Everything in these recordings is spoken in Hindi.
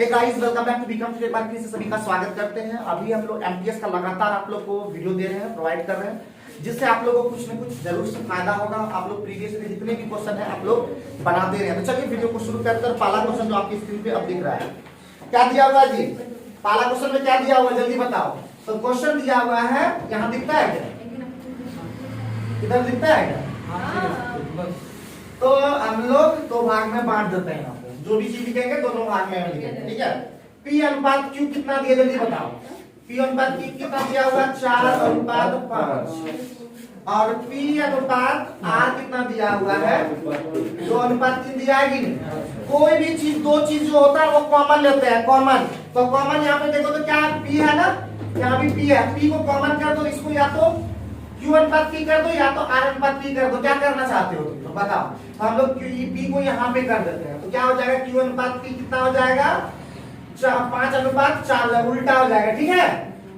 Hey guys, welcome back to become today बार। फिर से सभी का स्वागत करते हैं। अभी हम लोग एमटीएस का लगातार आप लोग को वीडियो दे रहे हैं, प्रोवाइड कर रहे हैं, जिससे आप लोगों को कुछ न कुछ जरूर से फायदा होगा। आप लोग प्रीवियस में जितने भी क्वेश्चन है आप लोग बनाते रहे हैं। तो चलिए वीडियो को शुरू करते हैं। पहला क्वेश्चन जो आपकी स्क्रीन पे अब दिख रहा है, क्या दिया हुआ है जी? पहला क्वेश्चन में क्या दिया हुआ है, जल्दी बताओ। तो क्वेश्चन दिया हुआ है, यहाँ दिखता है क्या? इधर दिखता है क्या? तो हम लोग दो भाग में बांट देते हैं। यहाँ पे जो भी चीज लिखेंगे दोनों भाग में लिखेंगे, ठीक है। पी अनुपात क्यू कितना दिया, जल्दी बताओ। पी अनुपात क्यू कितना दिया हुआ? 4:5। और पी अनुपात आर कितना दिया हुआ है? 2:3 दिया है कि नहीं? कोई भी चीज, दो चीज जो होता है वो कॉमन लेते हैं, कॉमन। तो कॉमन यहाँ पे देखो तो क्या पी है ना, यहाँ भी पी है। पी को कॉमन कर दो, इसको या तो क्यू अनुपात पी कर दो या तो आर अनुपात पी कर दो। क्या करना चाहते हो तुम लोग बताओ। तो हम लोग पी को यहाँ पे कर देते हैं, तो क्या हो जाएगा? क्यू अनुपात पी कितना हो जाएगा? 5:4, उल्टा हो जाएगा, ठीक है।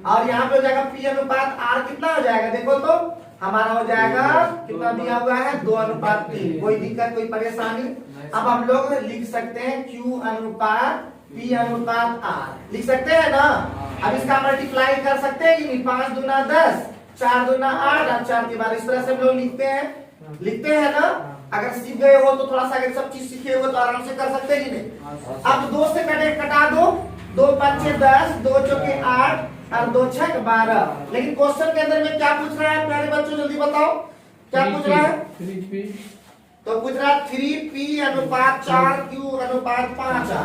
और यहाँ पे हो जाएगा पी अनुपात आर कितना हो जाएगा? देखो तो हमारा हो जाएगा कितना दिया हुआ है? 2:3। कोई दिक्कत, कोई परेशानी? अब हम लोग लिख सकते हैं क्यू अनुपात पी अनुपात आर, लिख सकते हैं ना। अब इसका मल्टीप्लाई कर सकते हैं कि नहीं? 5 दूना 10, 4 दूना 8 और 4 की बार। इस तरह से हम लोग लिखते हैं ना। अगर सीख गए हो तो थोड़ा सा, अगर सब चीज सीखे हो तो आराम से कर सकते हैं कि नहीं। अब 2 से कटा दो, 2 5 10, 2 चौके 8 और 2 6 12। लेकिन क्वेश्चन के अंदर में क्या पूछ रहा है प्यारे बच्चों, जल्दी बताओ क्या पूछ रहा है? 3p। तो पूछ रहा है 3p अनुपात 4 q अनुपात 5 r।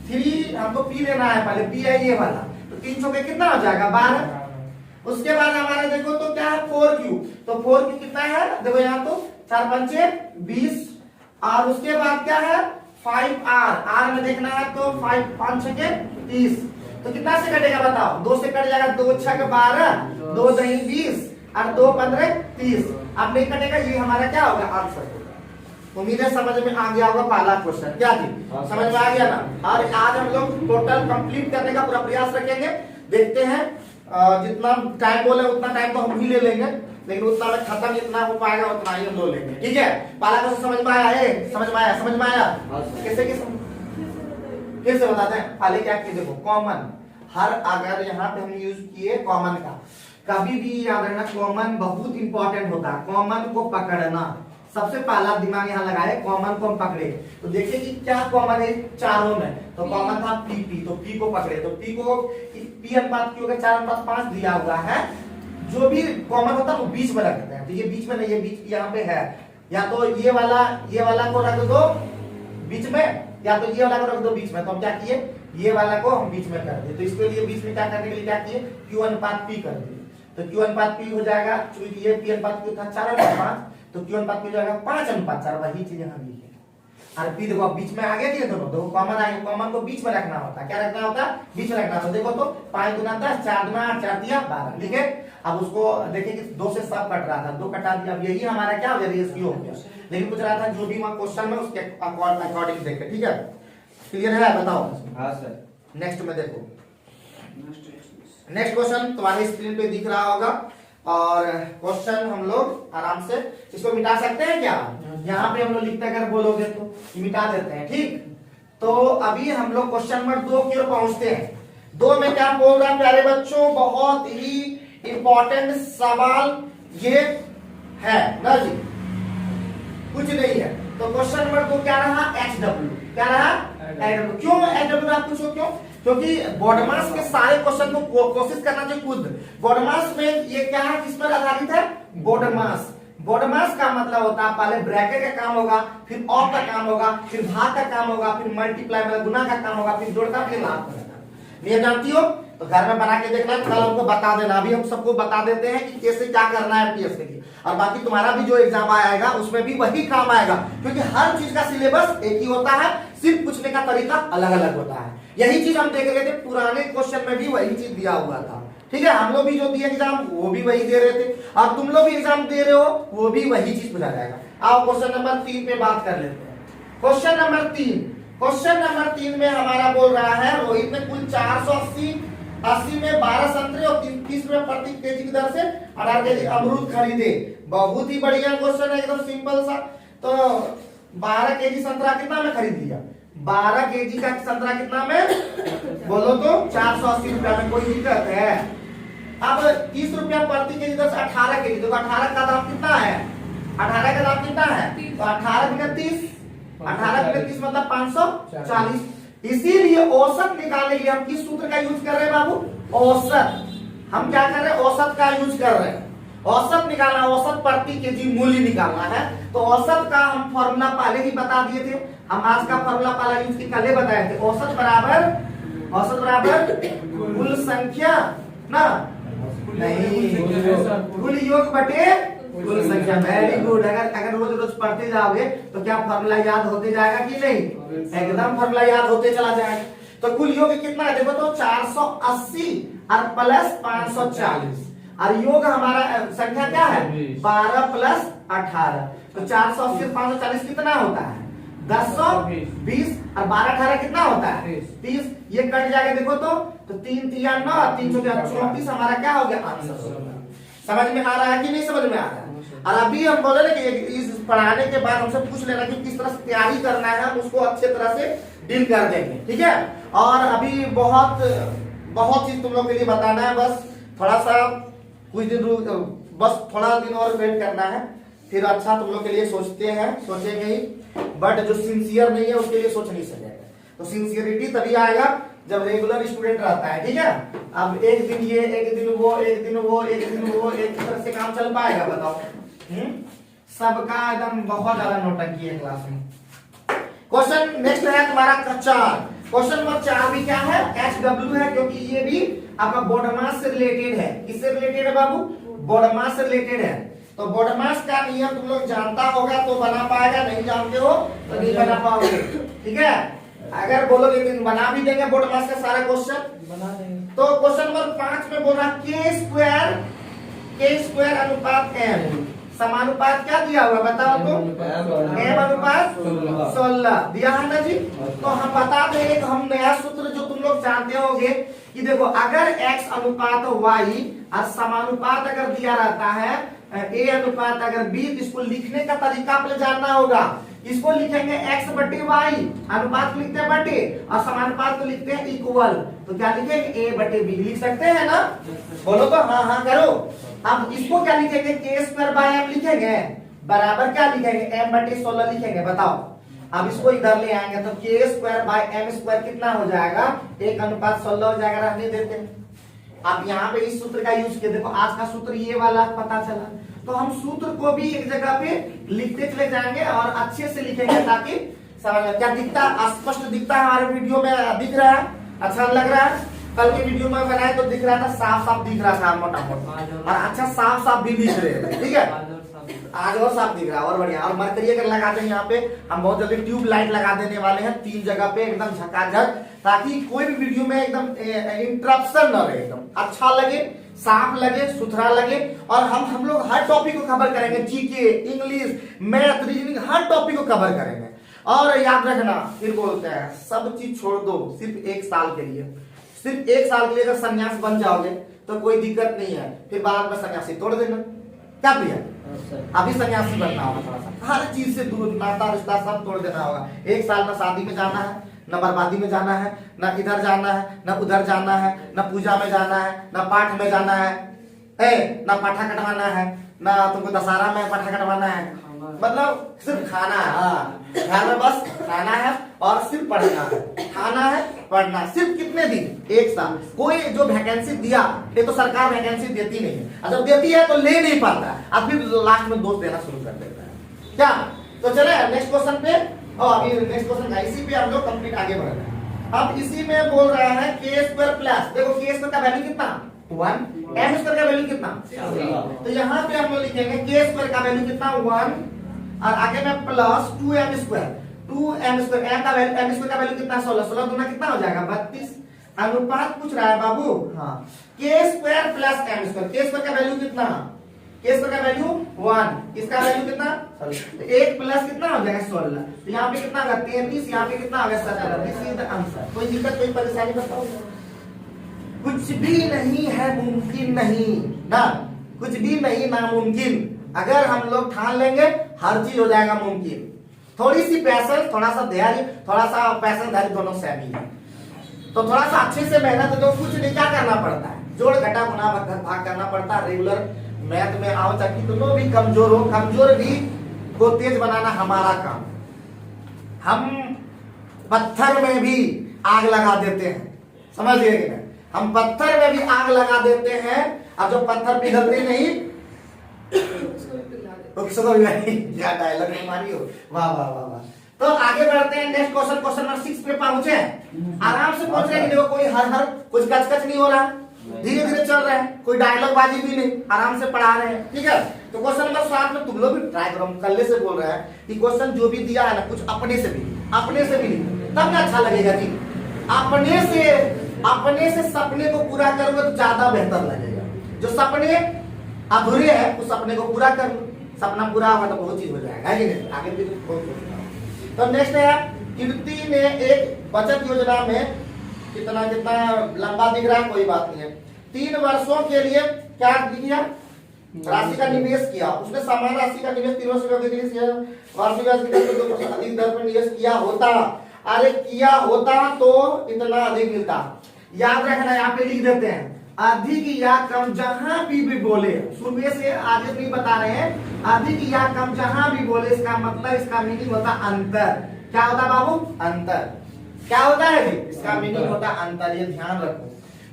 3 हमको p लेना है, पहले p है ये वाला। तो 3 चौके कितना हो जाएगा? 12। उसके बाद हमारे देखो तो क्या है? 4q। तो 4q कितना है? देखो यहाँ तो 4 पंचे 20। और उसके बाद क्या है? 5r। r में देखना है तो 5 5 छके 30। तो कितना से कटेगा बताओ? 2 से कट जाएगा, 2 6 12, 2 दही 20 और 2 15 30। अब नहीं कटेगा, ये हमारा क्या होगा? आंसर होगा। उम्मीद है समझ में आ गया होगा पहला क्वेश्चन। क्या जी, समझ में आ गया ना। और आज हम लोग टोटल कंप्लीट करने का पूरा प्रयास रखेंगे। देखते हैं जितना टाइम बोले उतना टाइम तो हम भी ले लेंगे, लेकिन उतना में खत्म जितना हो पाएगा उतना ही हम लोग लेंगे, ठीक है। पहला क्वेश्चन समझ में आया? समझ में आया? समझ में आया? कैसे फिर से बताते हैं। पहले क्या किए, देखो कॉमन। हर अगर यहाँ पे हम यूज किए कॉमन का, कभी भी याद रखना कॉमन बहुत इंपॉर्टेंट होता है। कॉमन को पकड़ना सबसे पहला दिमाग यहाँ लगाए, कॉमन को हम पकड़े। तो देखिए कि क्या कॉमन है चारों में। तो कॉमन था पी, तो पी को पकड़े। तो पी को पी अनुपात क्यू का 4:5 दिया हुआ है। जो भी कॉमन होता है वो बीच में रखते हैं। तो ये बीच में नहीं, ये बीच यहाँ पे है। या तो ये वाला को रख दो बीच में, या तो ये वाला को रख दो बीच में। तो हम क्या किए? ये वाला को हम बीच में कर दिए। तो इसके लिए बीच में क्या करने के लिए क्या किए? क्यू अनुपात पी कर दिए। तो क्यू अनुपात पी हो जाएगा, चूंकि ये पी अनुपात क्यू था 4:5, तो क्यू अनुपात हो जाएगा 5:4। वही चीज यहाँ लिखे। और पी देखो बीच में आ गया कि दोनों, देखो कॉमन आ गया। कॉमन को बीच में रखना होता है। क्या रखना होता है? बीच में रखना होता है। देखो तो 5 दूना 10, 4 दूना 8, 4 दिया 12, ठीक है। अब उसको देखिए कि 2 से सब कट रहा था, 2 कटा दिया। अब यही हमारा क्या हो गया? रेशियो हो गया। लेकिन पूछ रहा था जो भी वहां क्वेश्चन में उसके अकॉर्डिंग देखे, ठीक है। क्लियर है? बताओ। हाँ सर। नेक्स्ट में देखो, नेक्स्ट क्वेश्चन तुम्हारी स्क्रीन पे दिख रहा होगा। और क्वेश्चन हम लोग आराम से इसको मिटा सकते हैं क्या? यहाँ पे हम लोग लिखते अगर बोलोगे तो मिटा देते हैं, ठीक। तो अभी हम लोग क्वेश्चन नंबर 2 की ओर पहुंचते हैं। 2 में क्या बोल रहा है प्यारे बच्चों? बहुत ही इंपॉर्टेंट सवाल ये है ना जी, कुछ नहीं है। तो क्वेश्चन नंबर 2 क्या रहा? HW। क्या रहा? HW। क्यों HW आप पूछो क्यों? क्योंकि बॉडमास के सारे क्वेश्चन को कोशिश करना चाहिए खुद। बॉडमास में ये क्या है, किस पर आधारित है? बॉडमास। बॉडमास का मतलब होता है पहले ब्रैकेट का काम होगा, फिर ऑफ का काम होगा, फिर भाग का काम होगा, फिर मल्टीप्लाई मतलब गुना का काम होगा, फिर जोड़ का, फिर लाभ का। ये जानती हो? तो घर में बना के देखना, कल हमको बता देना। अभी हम सबको बता देते हैं कि कैसे क्या करना है एमटीएस के लिए। और बाकी तुम्हारा भी जो एग्जाम आएगा उसमें भी वही काम आएगा, क्योंकि हर चीज का सिलेबस एक ही होता है, सिर्फ पूछने का तरीका अलग अलग होता है। यही चीज हम देख रहे थे, पुराने क्वेश्चन में भी वही चीज दिया हुआ था, ठीक है। हम लोग भी जो दिए एग्जाम वो भी वही दे रहे थे, और तुम लोग भी एग्जाम दे रहे हो वो भी वही चीज पूछा जाएगा। आओ क्वेश्चन नंबर 3 पे बात कर लेते हैं। क्वेश्चन नंबर 3 में हमारा बोल रहा है रोहित ने कुल 480 में 12 संतरे और 30 में प्रति केजी की दर से 18 केजी अमरूद खरीदे। बहुत ही बढ़िया क्वेश्चन है, एकदम सिंपल सा। तो 12 केजी संतरा कितना में खरीद लिया? 12 केजी का संतरा कितना में बोलो तो 480 रुपया में, कोई दिक्कत है? अब 30 रुपया प्रति केजी, 18 केजी, देखो 18 का दाम कितना है? 18 का दाम कितना है? तो 18 गुना 30, 18 गुना 30 मतलब 540। इसीलिए औसत निकालने के लिए हम किस सूत्र का यूज कर रहे हैं बाबू? औसत। हम क्या कर रहे हैं? औसत का यूज कर रहे हैं। औसत निकालना, औसत प्रति केजी मूल्य निकालना है। तो औसत का हम फॉर्मूला पहले ही बता दिए थे, हम आज का फॉर्मूला पहला यूज की कल बताए थे। औसत बराबर कुल संख्या ना, नहीं, कुल योग बटे कुल संख्या। Very good. अगर रोज रोज पढ़ते जाओगे तो क्या फॉर्मूला याद होते जाएगा कि नहीं? एकदम फॉर्मूला याद होते चला जाएगा। तो कुल योग कितना है देखो तो 480 और प्लस 540, और योग हमारा संख्या क्या है? 12 प्लस 18। तो 480 और 540 कितना होता है? 1020, और 12 18 कितना होता है? 30। ये कट जाएगा देखो तो 3 3 9, 3 34 हमारा क्या हो गया? आंसर। समझ में आ रहा है कि नहीं समझ में आ रहा है? और अभी हम बोले ना कि इस पढ़ाने के बाद हमसे पूछ लेना कि किस तरह से तैयारी करना है, हम उसको अच्छे तरह से डील कर देंगे, ठीक है? और अभी बहुत चीज तुम लोग के लिए बताना है, बस थोड़ा सा कुछ दिन बस थोड़ा दिन और वेट करना है, फिर अच्छा तुम लोग के लिए सोचेंगे ही। बट जो सिंसियर नहीं है उसके लिए सोच नहीं सकेगा। तो सिंसियरिटी तभी आएगा जब रेगुलर स्टूडेंट रहता है, ठीक है? अब एक दिन ये, एक दिन वो, एक दिन वो, एक दिन वो, एक तरह से काम चल पाएगा बताओ? सबका एकदम बहुत ज्यादा नौटंकी है क्लास में। क्वेश्चन नेक्स्ट है तुम्हारा कच्चा। क्वेश्चन नंबर 4 भी क्या है? HW है, क्योंकि ये भी आपका बॉडी मास से रिलेटेड है। किससे रिलेटेड है बाबू? बॉडी मास से रिलेटेड है। तो बॉडी मास का नियम तुम लोग जानता होगा तो बना पाएगा, नहीं जानते हो तो नहीं बना पाओगे, ठीक है? अगर बोलोगे कि बना भी देंगे बॉडी मास का सारा क्वेश्चन, बना देंगे। तो क्वेश्चन नंबर 5 में बोल रहा k स्क्वायर अनुपात m, समानुपात क्या दिया हुआ बताओ तो? m अनुपात 16 दिया है ना जी। तो हम बता देंगे कि हम नया सूत्र जो तुम लोग जानते होंगे कि देखो, अगर x अनुपात y और समानुपात अगर दिया रहता है a अनुपात अगर b, इसको लिखने का तरीका आपने जानना होगा। इसको लिखेंगे x बटे y, अनुपात को लिखते हैं बटे, और समानुपात को लिखते हैं इक्वल। तो क्या लिखेंगे? a बटे b लिख सकते हैं ना? बोलो तो हाँ हाँ करो। अब इसको क्या लिखेंगे? k स्क्वायर बाय m लिखेंगे, बराबर क्या लिखेंगे? m बटे 16 लिखेंगे। बताओ, अब इसको इधर ले आएंगे तो k square by m square कितना हो जाएगा? 1 अनुपात 16 हो जाएगा। रहने देते हैं। अब यहाँ पे इस सूत्र का यूज किया, देखो आज का सूत्र ये वाला पता चला, तो हम सूत्र को भी एक जगह पे लिखते चले जाएंगे और अच्छे से लिखेंगे ताकि समझ में। क्या दिखता? स्पष्ट दिखता है हमारे वीडियो में? दिख रहा है? अच्छा लग रहा है? कल के वीडियो में बनाए तो दिख रहा था, साफ साफ दिख रहा था, मोटा मोटा, और अच्छा साफ साफ भी दिख रहे थे, ठीक है? आज और साफ दिख रहा है, और बढ़िया। और मरकरी अगर लगाते हैं यहाँ पे, हम बहुत जल्दी ट्यूब लाइट लगा देने वाले हैं 3 जगह पे एकदम झकाझक, ताकि कोई भी वीडियो में एकदम इंटरप्शन न रहे, एकदम अच्छा लगे, साफ लगे, सुथरा लगे। और हम लोग हर टॉपिक को कवर करेंगे, जीके, इंग्लिश, मैथ, रीजनिंग, हर टॉपिक को कवर करेंगे। और याद रखना, फिर बोलते हैं सब चीज छोड़ दो सिर्फ 1 साल के लिए। सिर्फ 1 साल के लिए अगर सन्यास बन जाओगे तो कोई दिक्कत नहीं है, फिर बाद में सन्यासी तोड़ देना। क्या भैया? अभी सन्यासी बनना होगा, थोड़ा सा हर चीज से दूर, नाता रिश्ता सब तोड़ देना होगा। 1 साल में शादी में जाना है, न बर्बादी में जाना है, न इधर जाना है, न उधर जाना है, न पूजा में जाना है, न पाठ में जाना है, न पाठा कटवाना है, न तुमको दशहरा में पाठा कटवाना है। मतलब सिर्फ खाना है, हाँ घर में बस खाना है और सिर्फ पढ़ना है, खाना है पढ़ना। सिर्फ कितने दिन? 1 साल। कोई जो वैकेंसी दिया, ये तो सरकार वैकेंसी देती नहीं है, जब देती है तो ले नहीं पाता, अब फिर लास्ट में दोष देना शुरू कर देता है। क्या? तो चले नेक्स्ट क्वेश्चन पे। और अभी नेक्स्ट क्वेश्चन है, इसी पे हम लोग कंप्लीट आगे बढ़ रहे हैं। अब इसी में बोल रहा है k स्क्वायर प्लस, देखो k स्क्वायर का वैल्यू कितना? 1, m स्क्वायर का वैल्यू कितना? तो यहाँ पे हम लोग लिखेंगे k स्क्वायर का वैल्यू कितना? 1, और आगे में plus 2m square, 2m square, m का वैल्यू, m स्क्वायर का वैल्यू कितना? 16, 16 दूना कितना हो जाएगा? 32। अनुपात पूछ रहा है बाबू, हाँ। k square plus m square, k square का वैल्यू कितना? k स्क्वायर का वैल्यू 1, इसका वैल्यू कितना? 1 प्लस कितना हो जाएगा? 16। तो यहाँ पे कितना होगा? 33, यहाँ पे कितना होगा? 17। This is the answer. कोई दिक्कत, कोई परेशानी बताओ? कुछ भी नहीं है मुमकिन नहीं ना, कुछ भी नहीं नामुमकिन। अगर हम लोग ठान लेंगे हर चीज हो जाएगा मुमकिन। थोड़ी सी पैशन, थोड़ा सा धैर्य, थोड़ा सा पैशन धैर्य दोनों सेम ही है। तो थोड़ा सा अच्छे से मेहनत, तो कुछ नहीं, क्या करना पड़ता है, जोड़ घटा गुना भाग करना पड़ता है। रेगुलर मैथ में आओ ताकि दोनों भी कमजोर हो, कमजोर भी को तेज बनाना हमारा काम। हम पत्थर में भी आग लगा देते हैं, समझ गए कि नहीं? हम पत्थर में भी आग लगा देते हैं, अब जो पत्थर पिघलते नहीं उसको भी क्या डायलॉग में मारी हो, वाह वाह वाह वाह। तो आगे बढ़ते हैं, नेक्स्ट क्वेश्चन, क्वेश्चन नंबर 6 पे पहुंचे। आराम से पहुंच रहे हैं, देखो कोई हर कुछ कच नहीं हो रहा, धीरे धीरे चल रहा है, कोई डायलॉग बाजी भी नहीं, आराम से पढ़ा रहे हैं, ठीक है। तो क्वेश्चन नंबर 7 में तुम लोग भी ट्राई करो, कल्ले से बोल रहे हैं कि क्वेश्चन जो भी दिया है ना, कुछ अपने से भी तब ना अच्छा लगेगा जी। अपने से सपने को पूरा करोगे तो ज्यादा बेहतर लगेगा। जो सपने अधूरे हैं उस सपने को पूरा कर लो, सपना पूरा होगा तो बहुत चीज हो जाएगा, है कि नहीं? आगे भी तो नेक्स्ट है, कीर्ति ने एक बचत योजना में कितना लंबा दिख रहा है, कोई बात नहीं है, 3 वर्षों के लिए क्या किया, राशि का निवेश किया। उसने समान राशि का निवेश 3 वर्षों के लिए किया, वार्षिक ब्याज की दर पर 2% अधिक दर पर निवेश किया होता, अरे किया होता तो इतना अधिक मिलता। याद रखना, यहाँ पे लिख देते हैं अधिक या कम, जहां भी बोले, सुबह से आगे नहीं बता रहे हैं, अधिक या कम जहां भी बोले, इसका मतलब, इसका मीनिंग होता अंतर। क्या होता बाबू? अंतर। क्या होता है जी? इसका मीनिंग होता अंतर, ये ध्यान रखो।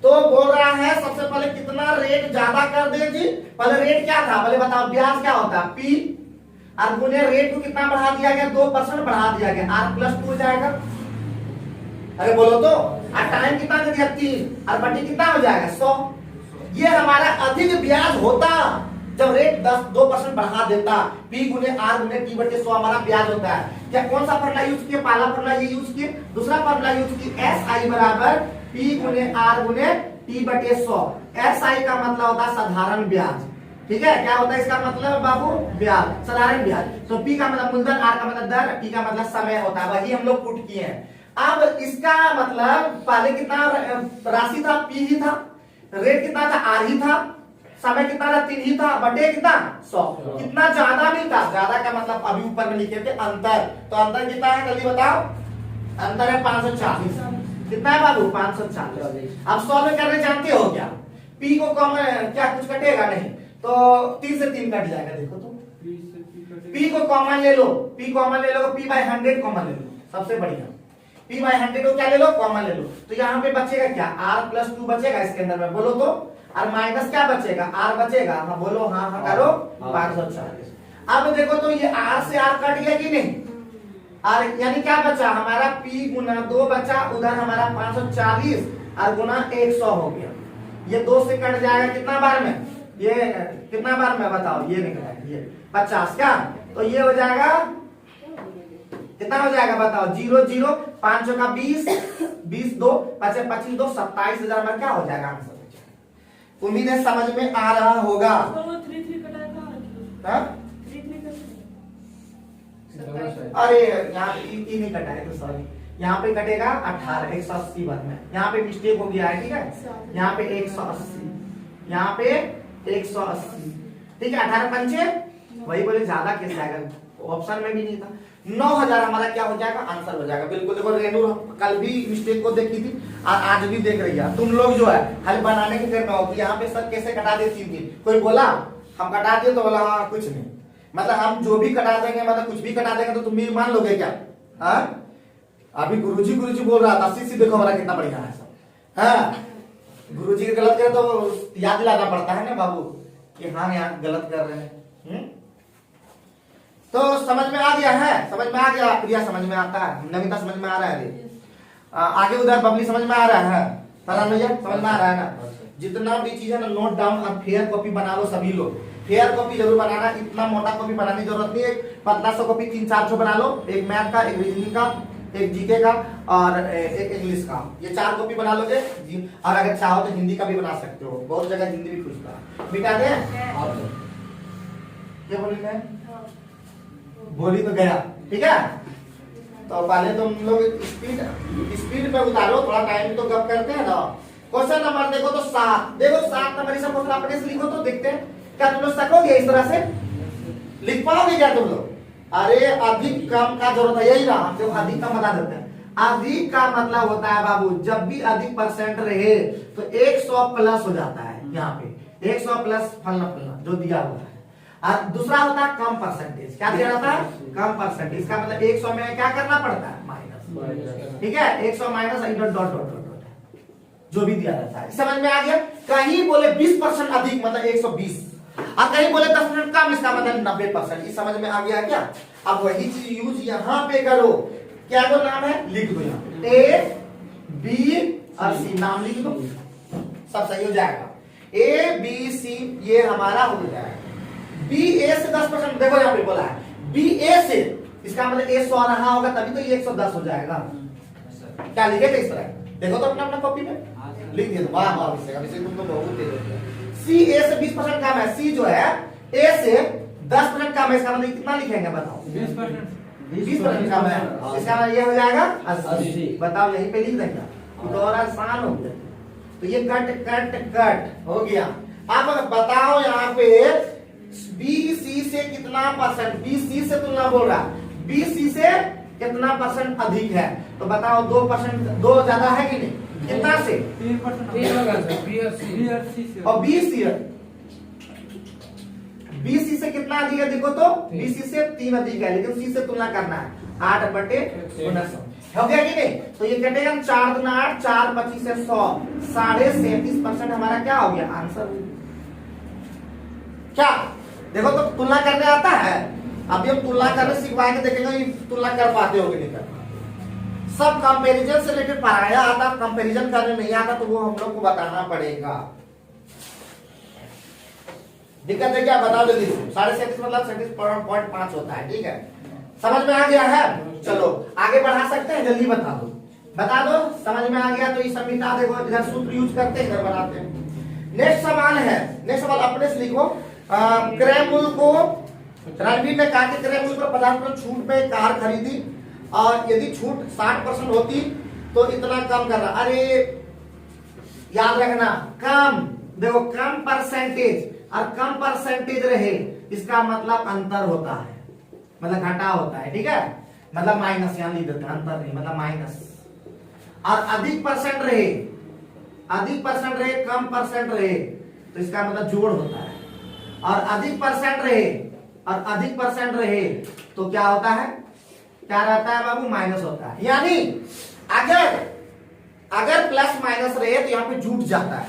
तो बोल रहा है सबसे पहले कितना रेट ज्यादा कर दे जी। पहले रेट क्या था, पहले बताओ, ब्याज क्या होता है, पी, और गुने रेट को कितना बढ़ा दिया गया, 2% बढ़ा दिया गया, R+2 हो जाएगा। अरे बोलो तो, और टाइम कितना दे दिया, 3, और बटी कितना हो जाएगा, 100। ये हमारा अधिक ब्याज होता जब रेट 2% बढ़ा देता, P गुने R गुने T बटे 100 हमारा ब्याज होता है। क्या कौन सा फॉर्मूला यूज किया, पहला फॉर्मूला ये यूज किए, दूसरा फॉर्मूला यूज किया, SI बराबर P गुने R गुने T बटे 100। SI का मतलब होता है साधारण ब्याज, ठीक है। क्या होता है इसका मतलब बाबू, ब्याज, साधारण ब्याज। तो P का मतलब मूलधन, R का मतलब दर, T का मतलब समय होता है, वही हम लोग पुट किए हैं। अब इसका मतलब पहले कितना राशि था, P ही था, रेट कितना था, R ही था, समय कितना था, 3 ही था, बटे कितना, 100। कितना ज्यादा मिलता, ज्यादा का मतलब अभी ऊपर में लिखे थे अंतर। तो अंतर कितना है जल्दी बताओ, अंतर है 540। कितना है बाबू, 540। अब 100 में करने जानते हो क्या, P को कॉमन, क्या कुछ कटेगा नहीं, तो 3 से 3 कट जाएगा। देखो तो P को कॉमन ले लो, P कॉमन ले लो, P/100 कॉमन ले लो, सबसे बढ़िया। P/100 को क्या ले लो, कॉमन ले लो। तो यहाँ पे बचेगा क्या, R+2 बचेगा इसके अंदर में, बोलो तो, और माइनस क्या बचेगा, R बचेगा। हाँ बोलो, हाँ हाँ करो, 540। अब देखो तो ये R से R कट गया कि नहीं, R यानी क्या बचा हमारा, P गुना 2 बचा, उधर हमारा 540 और गुना 100 हो गया। ये 2 से कट जाएगा कितना बार में, ये कितना बार में बताओ, ये निकलेगा, ये 50 क्या, तो ये हो जाएगा कितना हो जाएगा बताओ, 0 0 5 का 20, 20 2 5 25 2 27,000 में क्या हो जाएगा आंसर। उम्मीद है समझ में आ रहा होगा। अरे यहाँ ई नहीं कटा है, तो सॉरी, यहाँ पे कटेगा 18 180 बार में, यहाँ पे मिस्टेक हो गया है, ठीक है। यहाँ पे 180, यहाँ पे 180, ठीक है। 18 पंचे वही बोले, ज्यादा कैसे आएगा, ऑप्शन में भी नहीं था। 9000 हमारा क्या हो जाएगा, आंसर हो जाएगा। बिल्कुल देखो, रेनू कल भी मिस्टेक को देखी थी और आज भी देख रही है। तुम लोग जो है खाली बनाने की देर में हो कि यहाँ पे सर कैसे कटा देती थी, कोई बोला हम कटा दिए तो बोला हाँ कुछ नहीं, मतलब हम जो भी कटा देंगे, मतलब कुछ भी कटा देंगे तो तुम भी मान लोगे क्या। हाँ अभी गुरुजी बोल रहा था, सीसी देखो हमारा कितना बढ़िया है सब। हाँ गुरुजी के गलत करे तो याद दिलाना पड़ता है ना बाबू कि हाँ यहाँ गलत कर रहे हैं। तो समझ में आ गया है, समझ में आ गया, प्रिया समझ में आता है, नमिता समझ में आ रहा है, आगे उधर बबली समझ में आ रहा है, फरहान भैया समझ में आ रहा है ना। जितना भी चीज है ना नोट डाउन और फेयर कॉपी बना लो सभी लोग। फेयर कॉपी जरूर बनाना, इतना मोटा कॉपी बनाने की जरूरत नहीं है, पतला सा कॉपी 3-4 बना लो, एक मैथ का, एक रीजनिंग का, एक जीके का और एक इंग्लिश का, ये 4 कॉपी बना लोगे। और अगर चाहो तो हिंदी का भी बना सकते हो, बहुत जगह हिंदी भी पूछता है। मिटा दे क्या बोली, बोली तो गया, ठीक है। तो पहले तुम लोग स्पीड पे उतारो, थोड़ा टाइम तो गप करते हैं ना। क्वेश्चन नंबर देखो तो 7, देखो 7 नंबर इस क्वेश्चन अपने से लिखो तो देखते हैं क्या तुम लोग सकोगे इस तरह से, लिख पाओगे क्या तुम लोग। अरे अधिक कम का जरूरत है, यही रहा, हम अधिक कम बता देते हैं। अधिक का मतलब होता है बाबू, जब भी अधिक परसेंट रहे तो 100 प्लस हो जाता है, यहाँ पे 100 प्लस फलना फलना जो दिया हुआ है। और दूसरा होता है कम परसेंटेज, क्या दिया जाता है? कम परसेंटेज। इसका मतलब 100 में क्या करना पड़ता है? माइनस। ठीक है, 100 माइनस डॉट डॉट डॉट जो भी दिया जाता है। समझ में आ गया? कहीं बोले 20% अधिक मतलब 120, और कहीं बोले 10% कम, इसका मतलब 90%। इस समझ में आ गया क्या? अब वही चीज यूज यहाँ पे करो। क्या वो नाम है? लिख दो यहाँ, ए बी और सी, नाम लिख दो, सब सही हो जाएगा। ए बी सी ये हमारा हो जाएगा। बी ए से 10%, देखो यहाँ पे बोला है बी ए से, इसका मतलब ए 100 रहा होगा तभी तो ये 110 हो जाएगा। क्या लिखे थे इस तरह? देखो तो अपना अपना कॉपी में लिख दिया। वाह वाह, अभिषेक तुम तो बहुत तेज हो। सी ए से 20% कम है, सी जो है ए से 10% कम है, इसका मतलब कितना लिखेंगे बताओ? 20% कम है, इसका मतलब ये हो जाएगा 80। बताओ यहीं पे लिख देंगे तो और आसान हो गया। तो ये कट कट कट हो गया। अब बताओ यहाँ पे बी सी से कितना परसेंट, बी सी से तुलना बोल रहा, बी सी से कितना परसेंट अधिक है? तो बताओ 2%, 2 ज्यादा है कि नहीं? कितना से? 3%। और बी सी से कितना अधिक है? देखो तो बी सी से 3 अधिक है, लेकिन सी से तुलना करना है। 8/19 हो गया कि नहीं? तो ये कटेगा 4 दूना 8, 4 25 से 100, 37.5% हमारा क्या हो गया? आंसर। क्या देखो तो तुलना करने आता है? अभी हम तुलना करने सिखवाएंगे, देखेंगे तुलना कर पाते हो कि नहीं कर पाते। सब कंपैरिजन से रिलेटेड पढ़ाया आता, कंपैरिजन करने नहीं आता तो वो हम लोग को बताना पड़ेगा। दिक्कत है क्या? बता दो। 37.5 मतलब 37.5 होता है। ठीक है, समझ में आ गया है? चलो आगे बढ़ा सकते हैं, जल्दी बता दो, बता दो। समझ में आ गया तो ये सब मिटा देखो, इधर सूत्र यूज करते हैं, इधर बनाते हैं। नेक्स्ट सवाल है, नेक्स्ट सवाल अपने से लिखो। क्रयमूल्य को रणवीर ने कहा कि क्रयमूल्य पर 50% छूट पे कार खरीदी, और यदि छूट 60% होती तो इतना कम करना। अरे याद रखना, कम, देखो कम परसेंटेज और कम परसेंटेज रहे, इसका मतलब अंतर होता है, मतलब घटा होता है। ठीक है, मतलब माइनस, यहां लिख देते हैं, अंतर नहीं मतलब माइनस। और अधिक परसेंट रहे, अधिक परसेंट रहे, कम परसेंट रहे तो इसका मतलब जोड़ होता है। और अधिक परसेंट रहे और अधिक परसेंट रहे तो क्या होता है? क्या रहता है बाबू? माइनस होता है। यानी अगर प्लस माइनस रहे तो यहाँ पे जुट जाता है,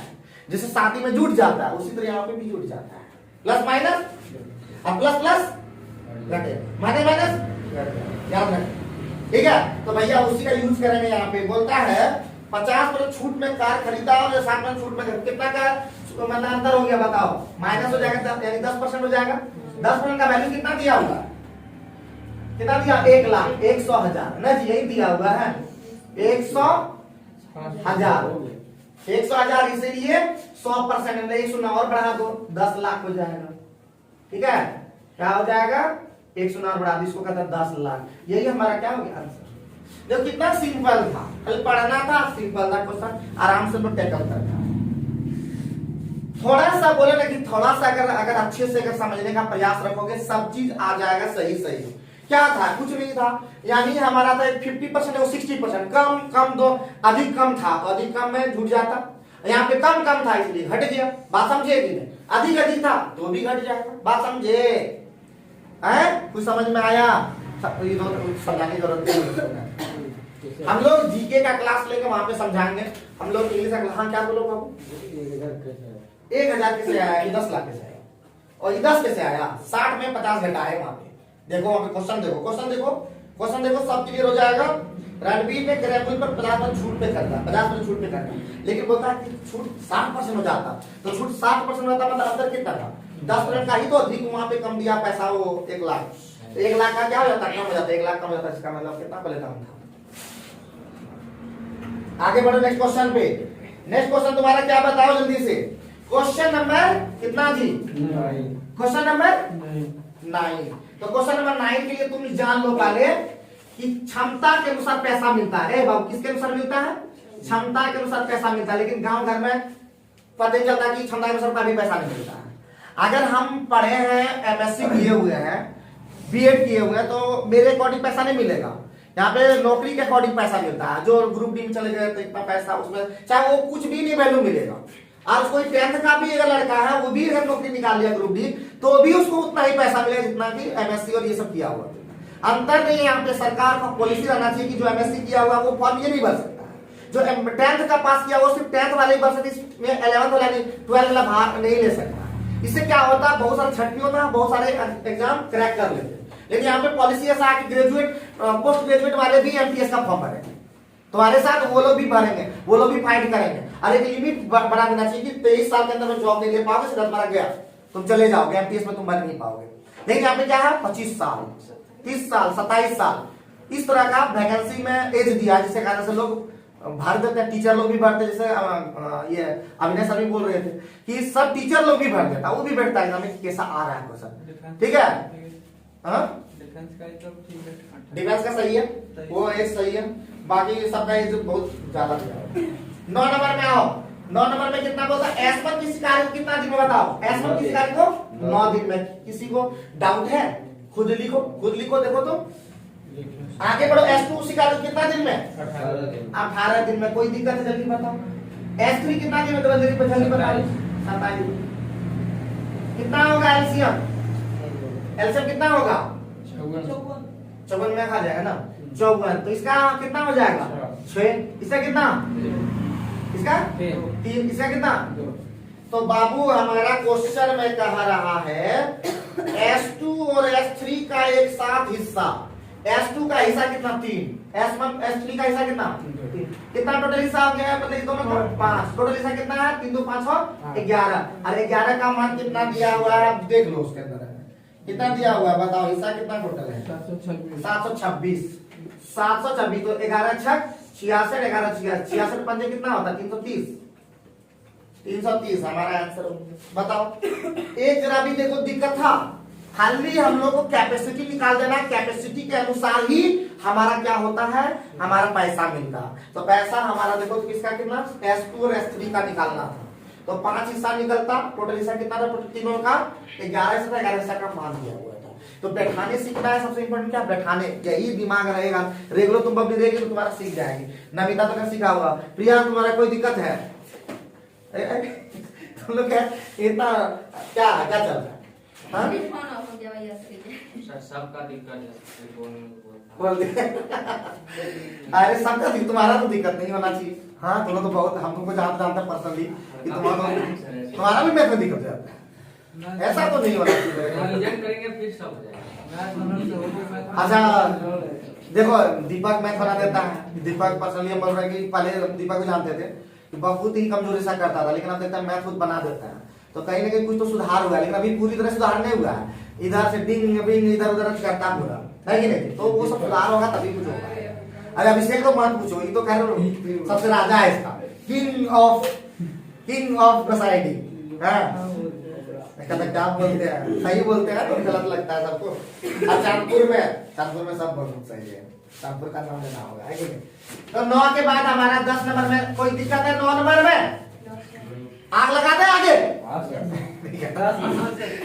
जैसे शादी में जुट जाता है उसी तरह यहाँ पे भी जुट जाता है। प्लस माइनस और प्लस प्लस घटे, माइनस माइनस, याद रखें। ठीक है, तो भैया उसी का यूज करेंगे। यहाँ पे बोलता है 50% छूट में कार खरीदा और 60% छूट में कितना का मतलब अंतर हो गया? बताओ, माइनस हो जाएगा, यानी 10% हो जाएगा। 10% का वैल्यू कितना दिया होगा? कितना दिया? 1 लाख 100,000 ना जी, यही दिया हुआ है 100,000। 100,000 इसीलिए 100% 100 और बढ़ा दो 10 लाख हो जाएगा। ठीक है, क्या हो जाएगा? 100 और बढ़ा दो, इसको कहता है 10 लाख। यही हमारा क्या हो गया? आंसर। देखो कितना सिंपल था, कल पढ़ना था, सिंपल था क्वेश्चन, आराम से लोग टैकल करता। थोड़ा सा बोले ना कि थोड़ा सा अगर अच्छे से अगर समझने का प्रयास रखोगे सब चीज आ जाएगा सही सही। क्या था? कुछ नहीं था, यानी हमारा था 50% और 60%, कम कम दो, अधिक कम था तो अधिक कम में जुट जाता। यहाँ पे कम कम था इसलिए घट गया। बात समझे कि नहीं? अधिक अधिक था तो भी घट जाएगा। बात समझे? कुछ समझ में आया? समझाने की जरूरत नहीं। हम लोग जीके का क्लास लेके वहां पे समझाएंगे। हम लोग इंग्लिश का, हाँ क्या बोलो बाबू? 1,000 कैसे आया? 10 लाख कैसे आया? और 10 कैसे आया? 60 में 50 घटाए वहां पे। देखो वहां पे क्वेश्चन देखो, क्वेश्चन देखो, क्वेश्चन देखो, सब क्लियर हो जाएगा। रणवीर ने क्रयमूल्य पर 50% छूट पे करता, 50% छूट पे करता, लेकिन बोलता है कि छूट 60% हो जाता, तो छूट 60% होता मतलब अंदर कितना था? 10% का ही तो अधिक वहां पे कम दिया पैसा, वो 1 लाख। 1 लाख का क्या हो जाता? कम हो जाता, 1 लाख कम हो जाता, इसका मतलब कितना पहले कम था। आगे बढ़ो नेक्स्ट क्वेश्चन पे। नेक्स्ट क्वेश्चन तुम्हारा क्या बताओ जल्दी से? क्वेश्चन नंबर कितना जी? 9। Question number 9। तो क्वेश्चन नंबर 9 के लिए तुम जान लो पहले कि क्षमता के अनुसार पैसा मिलता है। बाबू किसके अनुसार मिलता है? क्षमता के अनुसार पैसा मिलता है, लेकिन गांव घर में पता नहीं चलता कि क्षमता के अनुसार कभी पैसा नहीं मिलता है। अगर हम पढ़े हैं, एमएससी किए हुए हैं, बीएड किए हुए हैं तो मेरे अकॉर्डिंग पैसा नहीं मिलेगा। यहाँ पे नौकरी के अकॉर्डिंग पैसा मिलता है। जो ग्रुप डी में चले गए तो इतना पैसा उसमें, चाहे वो कुछ भी नहीं वैल्यू मिलेगा। आज कोई 10th का भी अगर लड़का है, वो भी अगर नौकरी निकाल लिया ग्रुप डी, तो भी उसको उतना ही पैसा मिलेगा जितना कि एमएससी और ये सब किया हुआ। अंतर नहीं है यहाँ पे। सरकार का पॉलिसी रहना चाहिए कि जो एमएससी किया हुआ वो फॉर्म ये नहीं भर सकता है। जो 10th का पास किया हुआ सिर्फ 10th वाले ही भर सकते, इसमें 11th वाला नहीं, 12th वाला भाग नहीं ले सकता। इससे क्या होता है, बहुत सारे छटनी होता है, बहुत सारे एग्जाम क्रैक कर लेते हैं। लेकिन यहाँ पे पॉलिसी ऐसा है कि ग्रेजुएट पोस्ट ग्रेजुएट वाले भी एमटीएस का फॉर्म भरेंगे, तुम्हारे साथ वो लोग भी भरेंगे, वो लोग भी फाइट करेंगे। और एक लिमिट बना देना चाहिए कि 23 साल के अंदर में जॉब नहीं ले पाओगे, सीधा तुम्हारा गया, तुम चले जाओगे, एमटीएस में तुम भर नहीं पाओगे। लेकिन यहाँ पे क्या है, 25 साल, 30 साल, 27 साल, इस तरह का वैकेंसी में एज दिया, जिसके कारण से लोग भर देते हैं। टीचर लोग भी भरते हैं, जैसे ये अविनाश सर भी बोल रहे थे कि सब टीचर लोग भी भर देता है, वो भी बैठता है कि कैसा आ रहा है क्वेश्चन। ठीक है, डिफेंस का सही है, वो एज सही है, बाकी सबका एज बहुत ज्यादा दिया। 9 नंबर में आओ। 9 नंबर में कितना बोलता है, S1 किसी कार्य को कितना दिन में बताओ, S1 किसी कार्य को 9 दिन में। किसी को डाउट है, खुद लिखो, खुद लिखो, देखो तो आगे बढ़ो। S2 उसी कार्य को कितना दिन में, 18 दिन में। कोई दिक्कत है, जल्दी बताओ। S3 कितना दिन में, जल्दी बताओ। 27 दिन। कितना होगा एलसीएम, एलसीएम कितना होगा, 54 में खा जाएगा ना, 54। तो इसका कितना हो जाएगा, 6। इसका कितना, इसका 3, इसका कितना। तो बाबू हमारा क्वेश्चन में कह रहा है S2 और S3 का एक साथ हिस्सा। S2 का हिस्सा कितना, 3। S1 S3 का हिस्सा कितना, 3। कितना टोटल हिस्सा हो गया, मतलब दोनों का 5। टोटल हिस्सा कितना है, 3 2 5 11। और 11 का मान कितना दिया हुआ है, आप देख लो उसके अंदर कितना दिया हुआ है, बताओ हिस्सा कितना टोटल है, 726। 726 तो 11 छक 66, 11 66 पंजे कितना होता है, 330। 330 हमारा आंसर। बताओ, एक जरा भी देखो दिक्कत था, खाली हम लोग को कैपेसिटी निकाल देना, कैपेसिटी के अनुसार ही हमारा क्या होता है, हमारा पैसा मिलता। तो पैसा हमारा देखो तो किसका कितना, S2 और S3 का निकालना था। तो 5 हिस्सा निकलता, टोटल हिस्सा कितना था, टोटल तीनों का 11 से 11 हिस्सा का मान दिया हुआ था। तो बैठाने सीखना है, सबसे इंपॉर्टेंट क्या, बैठाने, यही दिमाग रहेगा। रेगुलर तुम बबली रहेगी तो तुम्हारा सीख जाएगी। नमिता तो क्या सीखा हुआ, प्रिया तुम्हारा कोई दिक्कत है, तुम लोग क्या इतना क्या क्या चल रहा है, सबका दिक्कत है, बोल दे। अरे सबका, तुम्हारा तो दिक्कत नहीं होना चाहिए। हाँ, तुम तो बहुत, हम तुमको जानते हैं पर्सनली कि तुम्हारा भी मैथ में दिक्कत जाता है, ऐसा तो नहीं होना चाहिए। करेंगे फिर सब हो जाएगा। अच्छा देखो, दीपक मैथ बना देता है। दीपक पर्सनली हम बोल रहे हैं कि पहले दीपक को जानते थे कि बहुत ही कमजोरी सा करता था, लेकिन अब देखता है मैथ खुद बना देता है। तो कहीं ना कहीं कुछ तो सुधार हुआ है, लेकिन अभी पूरी तरह सुधार नहीं हुआ है। इधर से डिंग बिंग इधर उधर करता पूरा, है कि नहीं। तो वो सब सुधार होगा तभी कुछ होगा। अरे अभिषेक को मत पूछो, ये तो कह रहे हो सबसे राजा है इसका, किंग ऑफ सोसाइटी। क्या बोलते हैं, सही बोलते हैं तो गलत लगता है सबको। और चांदपुर में सब बहुत सही है, चांदपुर का नाम लेना होगा, है कि नहीं। तो 9 के बाद हमारा 10 नंबर में कोई दिक्कत है, 9 नंबर में आग लगा दे आगे।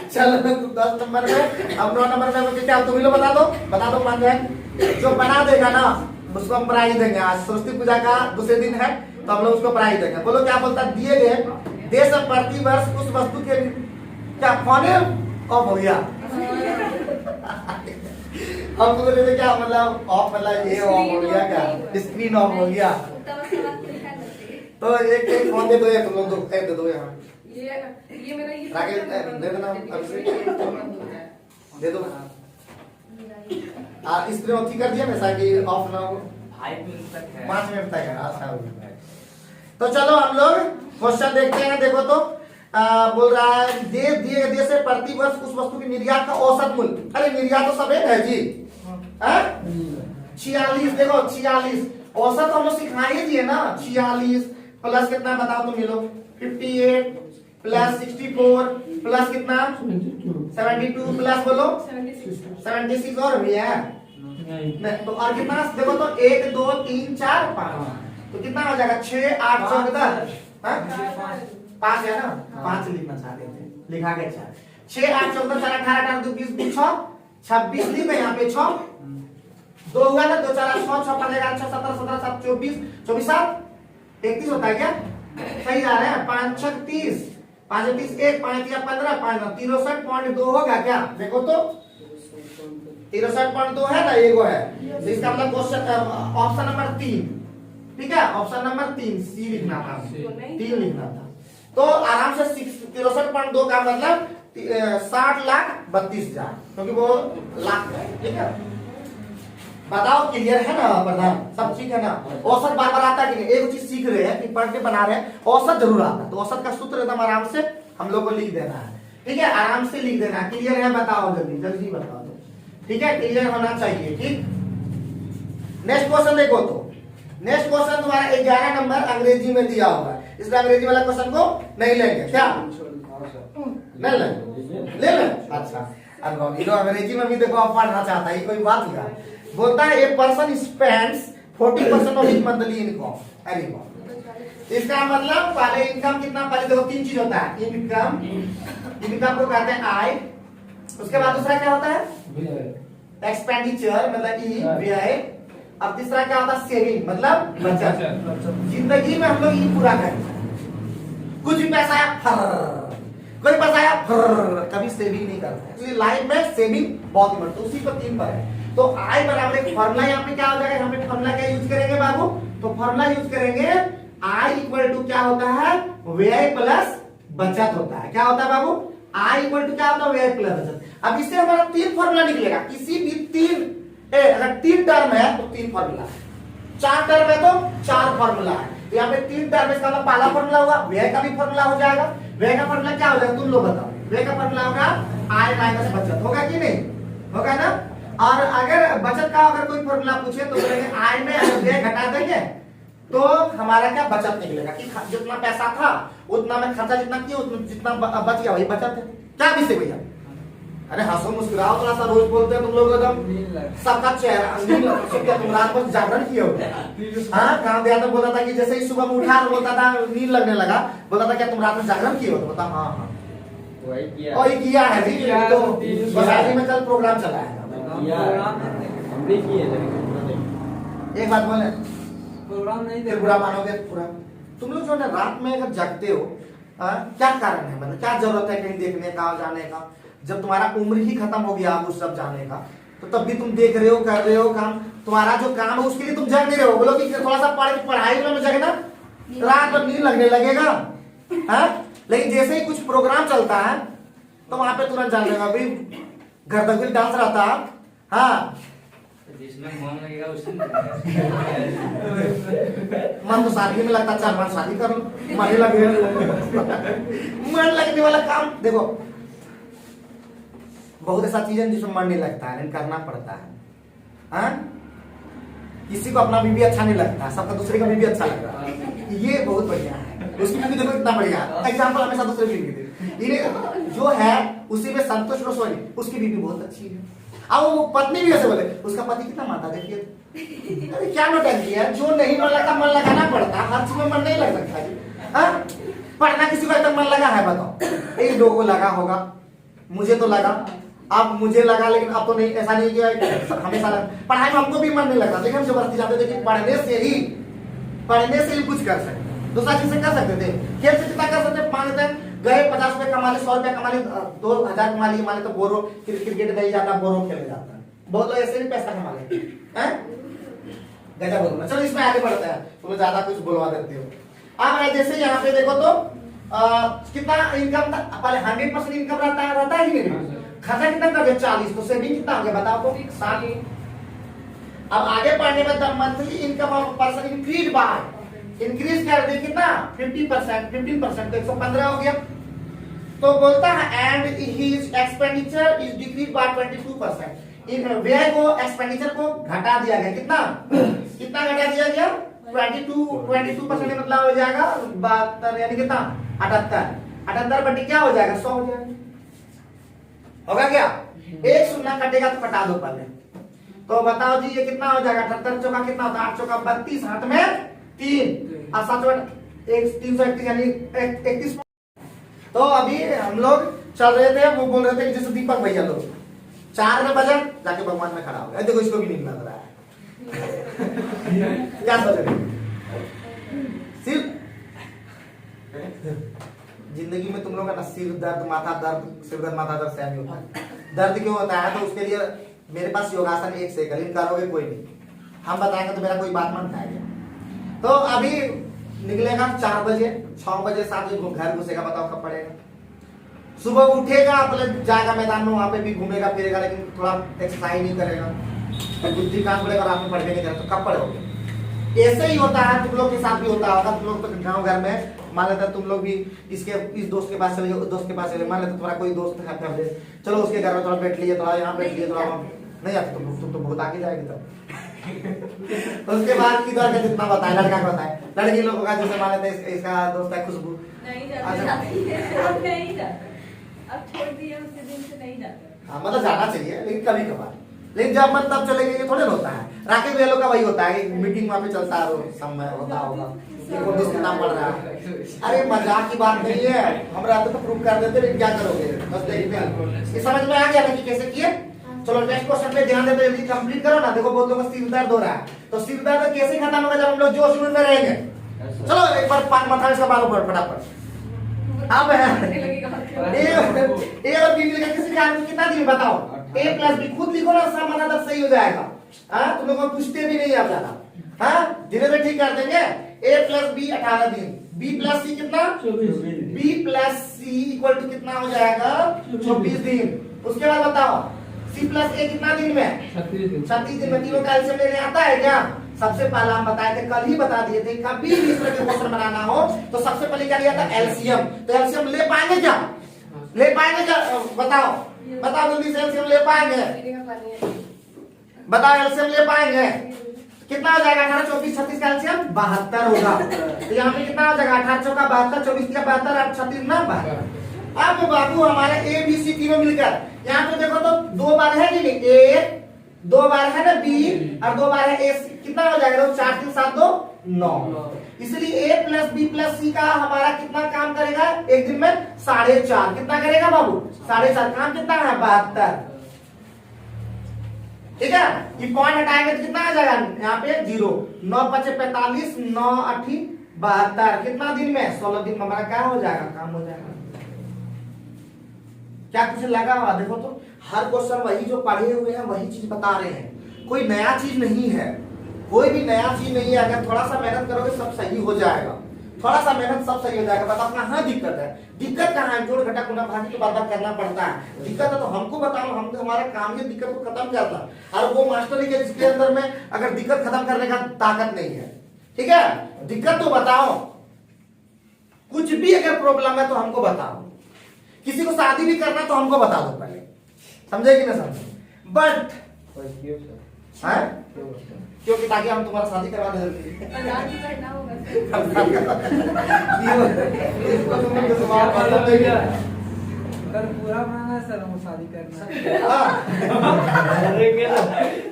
चलो 10 नंबर में, अब 9 नंबर में क्या तुम लोग बता दो 5 है। जो बना देगा ना उसको हम प्राइज देंगे। आज सरस्वती पूजा का दूसरे दिन है, तो हम लोग उसको प्राइज देंगे। बोलो क्या बोलता, दिए गए देश में प्रति वर्ष उस वस्तु के क्या कौन ऑफ हो गया। हम बोल रहे थे क्या मतलब ऑफ, मतलब ये ऑफ हो गया, क्या स्क्रीन ऑफ हो गया। तो एक फोन दे दो, तुम लोग दे दो यहाँ, ये मेरा ये राकेश दे देना, दे दो। स्क्रीन ऑफ कर दिया वैसा कि ऑफ ना हो, 5 मिनट तक है। अच्छा, तो चलो हम लोग क्वेश्चन देखते हैं। देखो तो बोल रहा है दिए देश से प्रति वर्ष उस वस्तु की निर्यात का औसत मूल्य। अरे निर्यात तो सब एक है जी, 46। देखो 46 औसत हम लोग सिखाए दिए ना। 46 प्लस कितना बताओ तुम ये लोग, 58 प्लस 64 प्लस कितना 72 प्लस बोलो 76 और भी है नहीं। तो और कितना देखो तो 1 2 3 4 5, तो कितना हो जाएगा 6 8 14 5 है ना, 5 लिखना चाहते थे, लिखा गया 4 6 8 14 4 18 18 2 20 6 26 लिख यहाँ पे 6 2 हुआ ना, 2 4 6 6 5 11 6 17 17 7 24 24 7 31 होता है क्या? सही जा रहे हैं। 5 6 30 5 30 1 5 3 15 5 63.2 होगा क्या? देखो तो 63.2 है ना, एगो है। तो इसका मतलब क्वेश्चन ऑप्शन नंबर 3, ठीक है, ऑप्शन नंबर 3 सी लिखना था, 3 लिखना था। तो आराम से 63.2 का मतलब 60,32,000, क्योंकि वो लाख है, ठीक है। बताओ क्लियर है ना प्रधान, सब ठीक है ना? औसत बार बार आता है कि नहीं? एक चीज सीख रहे हैं कि पढ़ के बना रहे हैं, औसत जरूर आता है। तो औसत का सूत्र एकदम आराम से हम लोग को लिख देना है, ठीक है, आराम से लिख देना। क्लियर है? बताओ जल्दी जल्दी बताओ, ठीक है, क्लियर होना चाहिए, ठीक। नेक्स्ट क्वेश्चन देखो तो, नेक्स्ट क्वेश्चन तुम्हारा 11 नंबर अंग्रेजी में दिया हुआ है, इसलिए अंग्रेजी वाला क्वेश्चन को नहीं लेंगे क्या? नहीं लेंगे, ले लें। अच्छा, अंग्रेजी में भी देखो आप पढ़ना चाहता है, कोई बात नहीं है। बोलता है a person spends 40% of his monthly income anyone. इसका मतलब पहले इनकम कितना, पहले देखो 3 चीज होता है, इनकम, इनकम को कहते हैं आय, उसके बाद दूसरा क्या होता है? एक्सपेंडिचर मतलब ई व्यय, अब तीसरा क्या होता है? सेविंग मतलब बचत। जिंदगी में हम लोग ये पूरा करेंगे, कुछ भी पैसा आया फर, कोई पैसा आया फर, कभी सेविंग नहीं करते, इसलिए लाइफ में सेविंग बहुत इम्पोर्टेंट। तो उसी पर 3 पर है। तो आई बराबर एक फॉर्मूला यहाँ पे क्या हो जाएगा? यहाँ पे फॉर्मूला क्या यूज करेंगे बाबू? तो फॉर्मूला यूज करेंगे आई इक्वल टू क्या होता है? व्यय प्लस बचत होता है। क्या होता है बाबू? आई इक्वल टू क्या होता है? व्यय प्लस बचत। अब इससे हमारा 3 फॉर्मूला निकलेगा, किसी भी 3 अगर 3 टर्म है तो 3 फॉर्मूला, 4 टर्म है तो 4 फॉर्मूला है। तो यहाँ पे 3 टर्म, इसका मतलब पहला फॉर्मूला हुआ, व्यय का भी फॉर्मूला हो जाएगा। व्यय का फॉर्मूला क्या हो जाएगा तुम लोग बताओ? व्यय का फॉर्मूला होगा आय माइनस बचत, होगा कि नहीं? होगा ना। और अगर बचत का अगर कोई फॉर्मूला पूछे तो बोलेंगे आय में अगर व्यय घटा देंगे तो हमारा क्या बचत निकलेगा, कि जितना पैसा था उतना में खर्चा जितना किया उतना जितना बच गया वही बचत है। क्या विषय भैया? अरे हंसो मुस्कुराओ थोड़ा सा, रोज बोलते हैं तुम लोग एकदम सबका चेहरा। तुम रात भर जागरण किए हो? हाँ, गाँव देहात में बोलता था कि जैसे ही सुबह में उठा तो बोलता था नींद लगने लगा, बोलता था क्या तुम रात में जागरण किए हो? तो बता हाँ हाँ वही किया है जी। तो बसारी में कल प्रोग्राम चला है, एक बात बोले प्रोग्राम नहीं फिर बुरा मानोगे पूरा। तुम लोग जो है रात में अगर जगते हो, क्या कारण है, मतलब क्या जरूरत है कहीं देखने का जाने का? जब तुम्हारा उम्र ही खत्म हो गया उस सब जाने का, तो तब भी तुम देख रहे हो, कर रहे हो काम। तुम्हारा जो काम है उसके लिए तुम जग नहीं रहे हो। बोलो कि थोड़ा सा पढ़ाई में जगना, रात भर नींद लगने लगेगा, लेकिन जैसे ही कुछ प्रोग्राम चलता है तो वहां पे तुरंत जान लेगा भाई, गर्दगुल डांस रहता है। हाँ, जिसमें मन लगेगा उसमें मन तो शादी में लगता, 4 बार शादी कर लो, मन ही लगे। मन लगने वाला काम देखो, बहुत ऐसा चीज है जिसमें मन नहीं लगता है, लेकिन करना पड़ता है। हाँ? किसी को अपना बीवी अच्छा नहीं लगता, सबका दूसरे का बीवी अच्छा लगता है, ये बहुत बढ़िया है। उसकी बीवी देखो कितना बढ़िया, एग्जाम्पल हमेशा दूसरे बीवी दे, जो है उसी में संतोष रसोई, उसकी बीवी बहुत अच्छी है। अब वो पत्नी भी ऐसे बोले, उसका पति कितना मानता, देखिए अरे क्या नौटंकी है। जो नहीं मन लगता, मन लगाना पड़ता, हर चीज में मन नहीं लग सकता जी। हाँ? पढ़ना किसी को तक मन लगा है बताओ? एक लोगों को लगा होगा, मुझे तो लगा, अब मुझे लगा, लेकिन अब तो नहीं, ऐसा नहीं किया हमेशा लगा। पढ़ाई में हमको भी मन नहीं लगता, लेकिन हम जबरदस्ती जाते थे कि पढ़ने से ही कुछ कर सकते, दूसरा चीज से कर सकते थे। खेल से कितना कर सकते, मान लेते हैं गए 50 रुपए कमा ले, 100 रुपया कमा ले, 2000 कमा लिए, मान ले तो बोरो क्रिकेट नहीं जाता, बोरो खेलने जाता है। बहुत लोग ऐसे नहीं पैसा कमा लेते हैं, गजब बोलना। चलो इसमें आगे बढ़ते हैं, तुम्हें ज्यादा कुछ बुलवा देते हो। अब जैसे यहाँ पे देखो तो कितना इनकम था, पहले 100% इनकम रहता है कि नहीं? खर्चा कितना कर दिया 40, तो सेविंग कितना हो गया बताओ तो 60। अब आगे बढ़ने में the monthly income of person increase कर दे कितना 50%, 15% तो 115 हो गया। तो बोलता है and his expenditure is decrease by 22%। इन व्यय को, एक्सपेंडिचर को घटा दिया गया, कितना घटा दिया गया? 22% मतलब हो जाएगा 72, यानी कितना 78 बटे क्या हो जाएगा 100 हो जाएगा। होगा क्या? एक शून्य कटेगा तो कटा दो पहले। तो बताओ जी ये कितना हो जाएगा? 78 चौका कितना होता है? 8 चौका 32, हाथ में 3 और 7 331 यानी 31। तो अभी हम लोग चल रहे थे, वो बोल रहे थे कि जैसे दीपक भैया लोग 4 में बजा जाके भगवान में खड़ा हो गया। देखो इसको भी नींद लग रहा है। क्या सोच रहे सिर्फ जिंदगी में तुम लोग का ना सिर दर्द माथा दर्द सिर दर्द माथा दर्द सहन होता है। दर्द क्यों होता है? तो उसके लिए मेरे पास योगासन 1 से कल करोगे कोई नहीं, हम बताएंगे तो मेरा कोई बात मन खाएगा। तो अभी निकलेगा 4 बजे 6 बजे 7 बजे घर घुसेगा, बताओ कब पड़ेगा? सुबह उठेगा मतलब जाएगा मैदान में, वहां पे भी घूमेगा फिरेगा, लेकिन थोड़ा एक्सरसाइज नहीं करेगा, बुद्धि काम करेगा और आप में पढ़ने नहीं करेगा, तो कब पढ़ोगे? ऐसे ही होता है, तुम लोग के साथ भी होता होगा। तुम लोग तो गाँव घर में मान लेते तुम लोग भी इस दोस्त के पास चले जाओ, दोस्त के पास चले, मान लेते तुम्हारा कोई दोस्त है फैमिली, चलो उसके घर में थोड़ा बैठ लिए, थोड़ा यहाँ बैठ लिए, थोड़ा नहीं आते तुम तो बहुत आगे जाएगी तब। उसके बाद किधर का जितना बताए, लड़का का बताए, लड़की लोगों का जैसे मान लेते इसका दोस्त है खुशबू, नहीं जाती है, अब नहीं जाता, अब छोड़ दिया उसके दिन से नहीं जाता। हाँ मतलब जाना चाहिए लेकिन कभी कभार, लेकिन जब मन तब चलेंगे ये थोड़े होता है। राकेश भैया का वही होता है, मीटिंग वहाँ पे चलता है, समय होता होगा दोस्त कितना पड़ रहा है। अरे मजाक की बात नहीं है, हम रहते तो प्रूव कर देते, लेकिन क्या करोगे बस देखते हैं। ये समझ में आ गया ना कि कैसे किए? चलो नेक्स्ट क्वेश्चन पे ध्यान देते जल्दी कंप्लीट करो ना। देखो बहुत लोगों का सिर दर्द हो रहा है, तो सिर दर्द कैसे खत्म होगा? जब हम लोग जोश में रहेंगे। चलो एक बार 5 माथा इसका बालों पर फटाफट। अब है ए और बी मिलकर किसी का कितना दिन बताओ? a प्लस बी खुद लिखो ना, सब माना तब सही हो जाएगा। हाँ तुम लोग को पूछते भी नहीं आप ज्यादा, हाँ धीरे धीरे ठीक कर देंगे। a प्लस बी 18 दिन, b प्लस सी कितना 24, b plus C equal to कितना हो जाएगा 24 दिन। उसके बाद बताओ c प्लस a कितना दिन में 36 दिन में। तीनों का एलसीएम लेने आता है क्या? सबसे पहले हम बताए थे, कल ही बता दिए थे, कभी भी इस तरह के क्वेश्चन बनाना हो तो सबसे पहले क्या लिया था? एलसीएम। तो एलसीएम ले पाएंगे क्या? ले पाएंगे क्या? बताओ बताओ जल्दी से, एलसीएम ले पाएंगे? बताओ एलसीएम ले पाएंगे? कितना हो जाएगा? 18 24 36 का एलसीएम 72 होगा। तो यहाँ पे कितना हो जाएगा? 18 चौका 72, 24 का 72 और 36 ना 72। अब बाबू हमारे ए बी सी तीनों मिलकर यहाँ पे देखो तो 2 बार है कि नहीं? ए 2 बार है ना बी और 2 बार है ए, कितना हो जाएगा? 4 3 7 2 9। इसलिए ए प्लस बी प्लस सी का हमारा कितना काम करेगा एक दिन में? 4.5। कितना करेगा बाबू? 4.5। काम कितना है? 72। ठीक है, ये पॉइंट हटाएंगे तो कितना आ जाएगा? यहाँ पे 0। 9 5 45, 9 8 72। कितना दिन में? 16 दिन में हमारा क्या हो जाएगा? काम हो जाएगा। क्या कुछ लगा हुआ? देखो तो हर क्वेश्चन वही जो पढ़े हुए हैं वही चीज बता रहे हैं, कोई नया चीज नहीं है, कोई भी नया चीज नहीं है। अगर थोड़ा सा मेहनत करोगे सब सही हो जाएगा, थोड़ा सा मेहनत सब सही हो जाएगा। बताओ कहाँ दिक्कत है? दिक्कत कहाँ है? जोड़ घटा गुणा भागी तो बार बार करना पड़ता है। दिक्कत है तो हमको बताओ, हम हमारा काम है दिक्कत को खत्म करना। और वो मास्टर ही जिसके अंदर में अगर दिक्कत खत्म करने का ताकत नहीं है, ठीक है, दिक्कत तो बताओ। कुछ भी अगर प्रॉब्लम है तो हमको बताओ। किसी को शादी भी करना तो हमको बता दो पहले, समझे कि ना समझे? बट क्योंकि ताकि हम तुम्हारा शादी करवा दे कल पूरा बनाना सर, हम शादी करना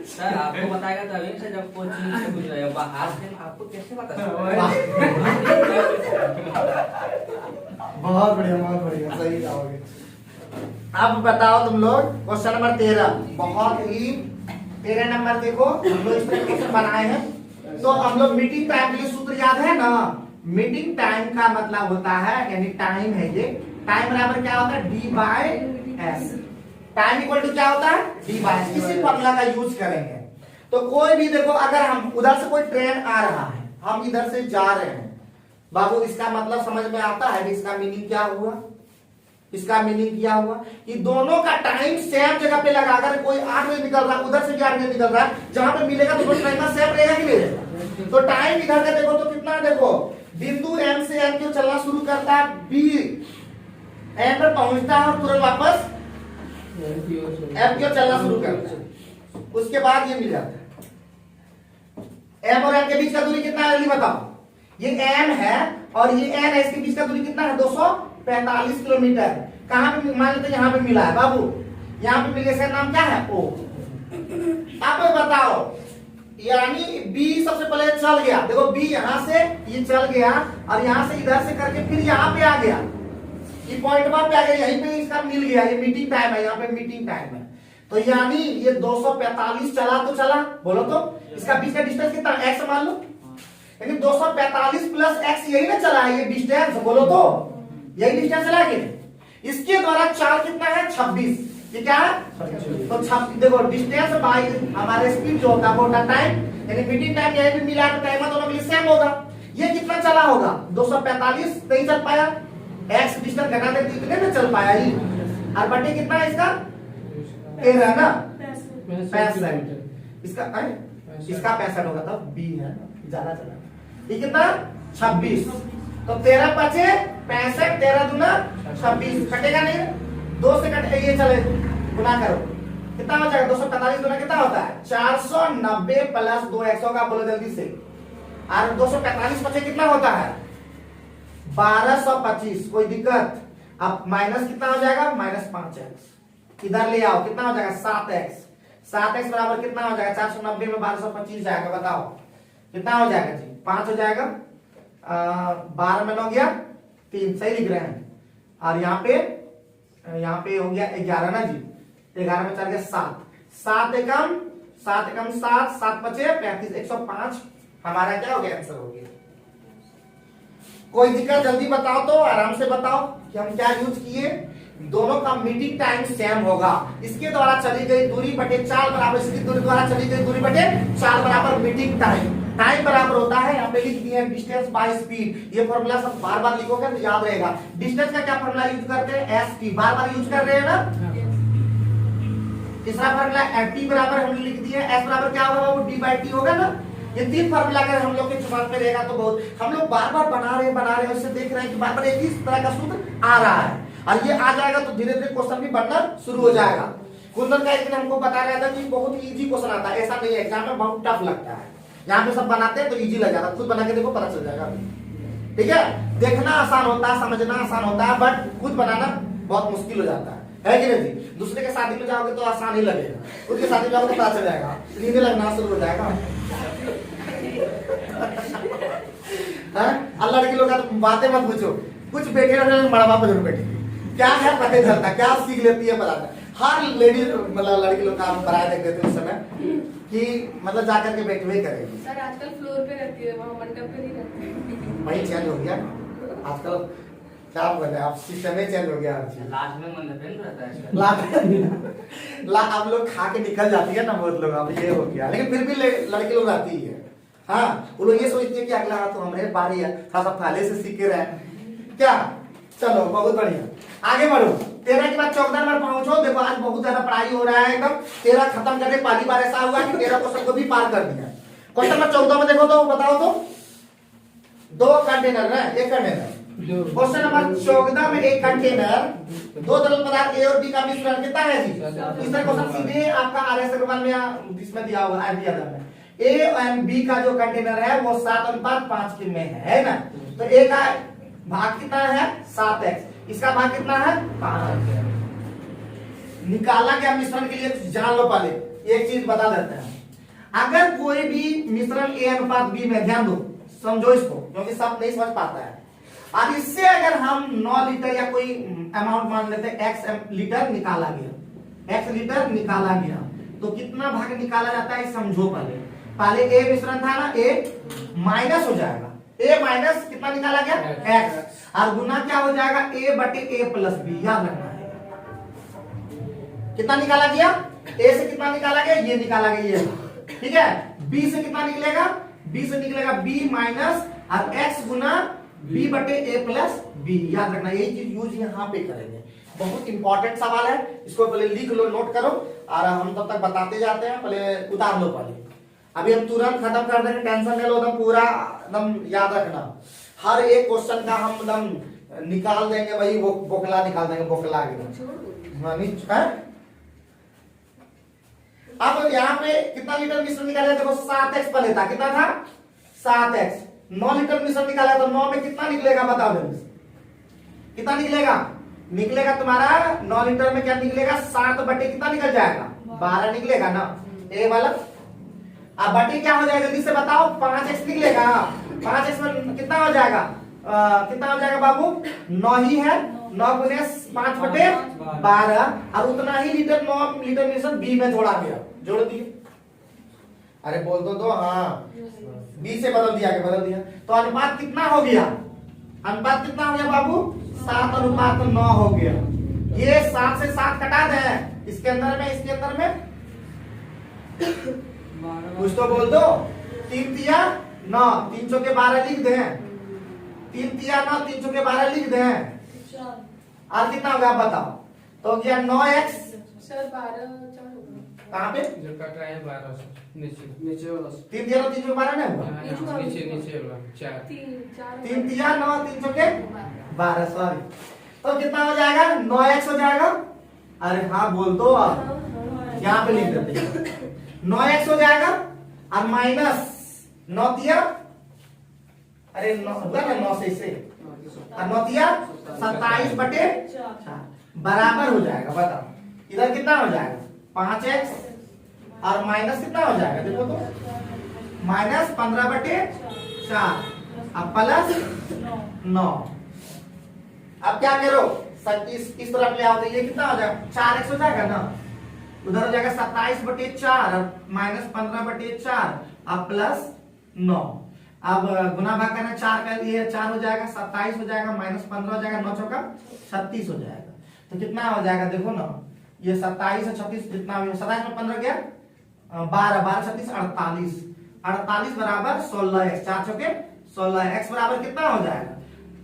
सर आपको बताएगा तभी से जब कोचिंग से कुछ रहेगा। आज दिन आपको कैसे पता? बहुत बढ़िया सही जाओगे। अब बताओ तुम लोग क्वेश्चन नंबर 13, बहुत ही 13 नंबर देखो हम लोग इस तरह क्वेश्चन बनाए हैं। तो हम लोग मीटिंग टाइम के लिए सूत्र याद है ना? मीटिंग टाइम का मतलब होता है, यानी टाइम है ये, टाइम बराबर क्या होता है? d/s। टाइम इक्वल टू क्या होता है? d/s। इसी फॉर्मूला का यूज करेंगे। तो कोई भी देखो, अगर हम उधर से कोई ट्रेन आ रहा है, हम इधर से जा रहे हैं बाबू, इसका मतलब समझ में आता है? इसका मीनिंग क्या हुआ? इसका मीनिंग क्या हुआ कि दोनों का टाइम सेम जगह पे लगा। अगर कोई 8 बजे निकल रहा है, उधर से भी 8 बजे निकल रहा है, जहां पे मिलेगा तो टाइम सेम रहेगा कि नहीं रहेगा? तो टाइम इधर का देखो तो कितना, देखो बिंदु M से M क्यों चलना शुरू करता है, B M पर पहुंचता है और तुरंत वापस M क्यों चलना शुरू करता है। उसके बाद ये मिल जाता है। M और M के बीच का दूरी कितना है जल्दी बताओ? ये M है और ये N है, इसके बीच का दूरी कितना है? 245 किलोमीटर। कहां पे मान लेते हैं? यहां पे मिला है बाबू, यहां पे मिले से नाम क्या है? O। अब बताओ, यानी B सबसे पहले चल गया, देखो B यहां से ये चल गया और यहां से इधर से करके फिर यहां पे आ गया, ये पॉइंट वहां पे आ गया, यहीं पे इसका मिल गया। ये मीटिंग टाइम है, यहाँ पे मीटिंग टाइम है। तो यानी ये 245 चला तो चला, बोलो तो इसका बीच का डिस्टेंस कितना, x मान लो, यानी 245 प्लस x यही ना चला है ये डिस्टेंस, बोलो तो यही डिस्टेंस चला है कि इसके द्वारा चाल कितना है 26, ये क्या है तो 26। देखो डिस्टेंस बाय हमारे स्पीड जो होता है वो होता टाइम, यानी मीटिंग टाइम यही भी मिला तो टाइम दोनों के लिए सेम होगा। ये कितना चला होगा 245 नहीं चल पाया, x डिस्टेंस घटा दे कितने में चल पाया ही, और बटे कितना है इसका 13 ना 65, इसका इसका 65 होगा तब b है ज्यादा चला, ये कितना 26, तो 13 बचे 65, 13 दूना 26, कटेगा नहीं, 2 से कटे ये चले गुना करो कितना हो जाएगा 245 गुना कितना होता है 490 प्लस 2x होगा, बोलो जल्दी से, और 245 बचे कितना होता है 1225, कोई दिक्कत। अब माइनस कितना हो जाएगा -5x, इधर ले आओ कितना हो जाएगा 7x, 7x बराबर कितना हो जाएगा 490 में 1225 जाएगा, बताओ कितना हो जाएगा जी 5 हो जाएगा, 12 में 9 गया 3, सही लिख रहे हैं, और यहाँ पे हो गया 11 ना जी, 11 में चल गया 7, 7 एकम 7, 7 बचे 35, 105 हमारा क्या हो गया आंसर हो गया। कोई दिक्कत जल्दी बताओ तो, आराम से बताओ कि हम क्या यूज किए, दोनों का मीटिंग टाइम सेम होगा, इसके द्वारा चली गई दूरी बटे चाल बराबर इसकी दूरी द्वारा चली गई दूरी बटे चाल बराबर मीटिंग टाइम, टाइम बराबर होता है यहाँ पे लिख दिए हैं डिस्टेंस बाय स्पीड, ये फॉर्मूला सब बार बार लिखोगे तो याद रहेगा। डिस्टेंस का क्या फॉर्मूला यूज करते हैं एस बार बार यूज कर रहे हैं ना, तीसरा फॉर्मूला टी बराबर हमने लिख दिया, एस बराबर क्या होगा वो डी बाई टी होगा ना, ये 3 फॉर्मूला अगर हम लोग के दिमाग में रहेगा तो बहुत, हम लोग बार बार बना रहे हैं उससे देख रहे हैं कि बार बार एक ही तरह का सूत्र आ रहा है, और ये आ जाएगा तो धीरे धीरे क्वेश्चन भी बनना शुरू हो जाएगा। कुंदन का एक दिन हमको बता रहा था कि बहुत इजी क्वेश्चन आता है, ऐसा नहीं है एग्जाम में बहुत टफ लगता है, यहाँ पे सब बनाते हैं तो इजी लग जाता है, खुद बना के देखो पता चल जाएगा, ठीक है। देखना आसान होता है, समझना आसान होता है, बट खुद बनाना बहुत मुश्किल हो जाता है कि नहीं जी। दूसरे के शादी में जाओगे तो आसान ही लगेगा, खुद के शादी में जाओगे तो पता चल जाएगा, नींद लगना शुरू हो जाएगा। अल्लाह लड़की लोग का तो बातें मत पूछो, कुछ बैठे रहने मड़वा पर जरूर बैठे, क्या है पता चलता, क्या सीख लेती है पता नहीं। हर लेडीज मतलब लड़की लोग का हम पढ़ाई देख देते उस समय कि मतलब जाकर के बैठे हुए करेगी। सर आजकल फ्लोर पे रहती है, वहाँ मंडप पे नहीं रहती। वही चेंज हो गया आजकल, क्या बोल रहे हैं आप, सिस्टम ही चेंज हो गया हर चीज। लास्ट में मन रहता है ला अब लोग खा के निकल जाती है ना बहुत लोग, अब ये हो गया, लेकिन फिर भी लड़की लोग आती है, हाँ वो लोग ये सोचती है कि अगला तो हमारे बारी है, थोड़ा सा पहले से सीख के रहे क्या। चलो बहुत बढ़िया, आगे बढ़ो। 13 के बाद 14 नंबर पहुंचो। देखो आज बहुत ज्यादा पढ़ाई हो रहा है एकदम, 13 खत्म करके पहली बार ऐसा हुआ कि 13 क्वेश्चन को भी पार कर दिया। क्वेश्चन नंबर 14 में देखो तो बताओ तो, 2 कंटेनर है, एक कंटेनर। क्वेश्चन नंबर 14 में एक कंटेनर 2 तरल पदार्थ ए और बी का मिश्रण कितना है जी। तीसरा क्वेश्चन सीधे आपका आरएस अग्रवाल में इसमें दिया हुआ है, दिया था ए एंड बी का जो कंटेनर है वो 7:5 के में है ना, तो ए का भाग कितना है 7x, इसका भाग कितना है 5। निकाला गया मिश्रण के लिए जान लो, पहले एक चीज बता देते हैं, अगर कोई भी मिश्रण ए अनुपात बी में, ध्यान दो समझो इसको क्योंकि सब नहीं समझ पाता है। अब इससे अगर हम 9 लीटर या कोई अमाउंट मान लेते हैं x लीटर निकाला गया, x लीटर निकाला गया, तो कितना भाग निकाला जाता है समझो। पहले ए मिश्रण था ना, ए माइनस हो जाएगा, ए माइनस कितना निकाला गया x, और गुना क्या हो जाएगा a बटे a प्लस बी, याद रखना है। कितना निकाला गया, a से कितना निकाला गया, ये निकाला गया ये, ठीक है। b से कितना निकलेगा, b से निकलेगा b माइनस और x गुना b बटे a प्लस बी, याद रखना। यही चीज यूज यहाँ पे करेंगे, बहुत इंपॉर्टेंट सवाल है, इसको पहले लिख लो, नोट करो, और हम तब तक बताते जाते हैं, पहले उतार लो पहले। अभी हम तुरंत खत्म कर देंगे, टेंशन ले लो, एकदम पूरा एकदम याद रखना, हर एक क्वेश्चन का हम एकदम निकाल देंगे, वही बोखला निकाल देंगे, बोखला अब यहाँ पे कितना लीटर मिश्रण निकाला, देखो 7x पहले था, कितना था 7x, 9 लीटर मिश्रण निकाला तो 9 में कितना निकलेगा बताओ जल्दी, कितना निकलेगा, निकलेगा तुम्हारा 9 लीटर में क्या निकलेगा 7 बटे कितना निकल जाएगा 12 निकलेगा ना, ए वाला। अब बटे क्या हो जाएगा जल्दी से बताओ, 5x निकलेगा, 5x में कितना हो जाएगा, कितना हो जाएगा बाबू 9 ही है, 9 गुने 5/12 और उतना ही लीटर 9 लीटर मिश्रण बी में जोड़ा गया, जोड़ दिए। अरे बोल दो हाँ, बी से बदल दिया। तो अनुपात कितना हो गया? अनुपात कितना हो गया बाबू? 7:9 हो गया। ये 7 से 7 कटा दे, इसके अंदर में कुछ तो बोल दो। 3 तिया 9, 3 चौके 12 लिख दे। 3 तिया 9, 3 चौके 12 लिख दे। और कितना होगा आप बताओ? तो गया 9x सर 12 कहाँ पे? जो कट रहा है 12 से नीचे वाला 3 तिया 9, 3 चौके 12 नहीं हुआ? नीचे वाला 4 3 तिया 9, 3 चौके 12, सॉरी। तो कितना हो जाएगा? 9x हो जाएगा। अरे हाँ बोल दो आप, यहाँ पे लिख देते हैं 9x हो जाएगा और माइनस 9 तिया, अरे 9 होगा ना 9 से इसे, और 9 तिया 27/4 बराबर हो जाएगा। बताओ इधर कितना हो जाएगा? 5x और माइनस कितना हो जाएगा? देखो तो माइनस 15/4 अब प्लस 9। अब क्या करो? इस तरफ ले आओ तो ये कितना हो जाएगा? 4x हो जाएगा ना, उधर हो जाएगा 27/4 और माइनस 15/4 अब प्लस 9। अब गुना भाग करना 4 का लिए 4 हो जाएगा, 27 हो जाएगा, माइनस 15 हो जाएगा, 9 चौका 36 हो जाएगा। तो कितना हो जाएगा? देखो ना, ये 27 और 36 जितना भी 27 में 15 गया 12 36 48 बराबर 16x, 4 चौके 16, x बराबर कितना हो जाएगा?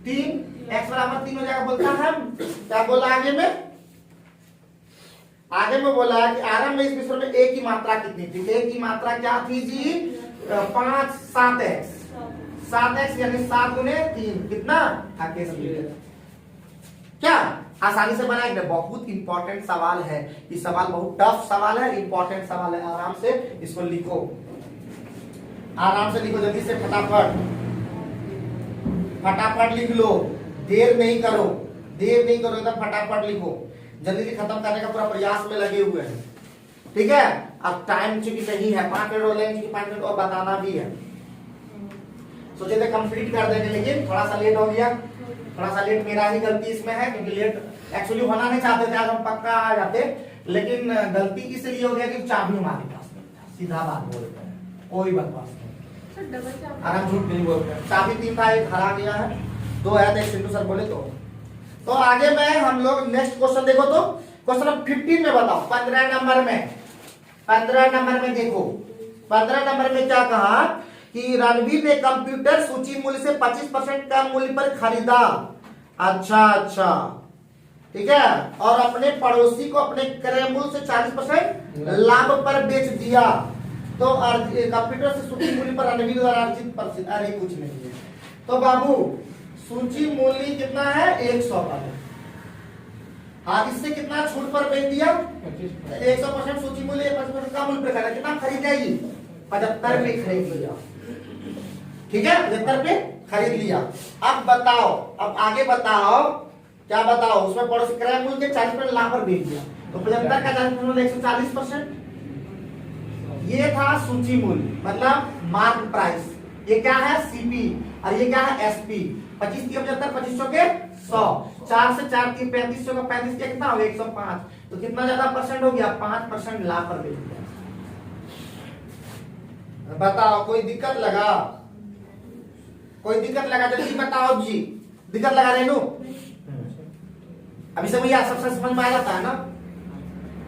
3, x बराबर 3 हो जाएगा। बोलता है क्या बोला आगे में? आगे में बोला कि आरंभ में इस मिश्रण में a की मात्रा कितनी थी? a की मात्रा क्या थी जी? 7x यानी 7 गुने 3 कितना? 28 लीटर। क्या आसानी से बनाएंगे? बहुत इंपॉर्टेंट सवाल है ये, सवाल बहुत टफ सवाल है, इंपॉर्टेंट सवाल है। आराम से इसको लिखो, आराम से लिखो, जल्दी से फटाफट लिख लो, देर नहीं करो एकदम फटाफट लिखो। जल्दी से खत्म करने का पूरा प्रयास में लगे हुए हैं, ठीक है? अब टाइम चूंकि नहीं है, 5 मिनट और लेंगे, 5 मिनट और बताना भी है। सोचे थे कंप्लीट कर देंगे, लेकिन थोड़ा सा लेट हो गया। थोड़ा सा लेट मेरा ही गलती इसमें है, क्योंकि लेट एक्चुअली होना नहीं चाहते थे, आज हम पक्का आ जाते, लेकिन गलती इसलिए हो गया कि चाबी हमारे पास नहीं था। सीधा बात बोलते हैं, कोई बकवास नहीं, आराम झूठ नहीं बोलते। चाबी 3 था, 1 हरा गया है, 2 आया था, 1 सिंधु सर बोले तो आगे में हम लोग नेक्स्ट क्वेश्चन देखो। तो क्वेश्चन नंबर 15 में बताओ, 15 नंबर में देखो, 15 नंबर में क्या कहा कि रणवीर ने कंप्यूटर सूची मूल्य से 25% कम मूल्य पर खरीदा। अच्छा, ठीक है, और अपने पड़ोसी को अपने क्रय मूल्य से 40% लाभ पर बेच दिया। तो कंप्यूटर से सूची मूल्य पर रणवीर द्वारा अर्जित प्रसिद्ध, अरे कुछ नहीं है। तो बाबू सूची मूल्य कितना है? 100 पर। हाँ, इससे कितना छूट पर बेच दिया? 100% सूची मूल्य 25% का मूल्य पर कितना खरीद जाएगी? 75 पे खरीद लिया, ठीक है, 75 पे खरीद लिया। अब बताओ, अब आगे बताओ, क्या बताओ? उसमें पड़ोसी क्रय मूल्य के 40% लाभ पर बेच दिया, तो 75 का 40% 140%। ये था सूची मूल्य, मतलब मार्केट प्राइस। ये क्या है? सीपी, और ये क्या है? एसपी। 25 3 75, 25 के 100, 4 से 4 3 35 का 35 कितना हो गया? 105। तो कितना ज्यादा परसेंट हो गया? 5% लाभ पर बेच दिया। बताओ, कोई दिक्कत लगा? जल्दी बताओ जी, दिक्कत लगा रेनू? अभी सब सबसे समझ में आ जाता है ना?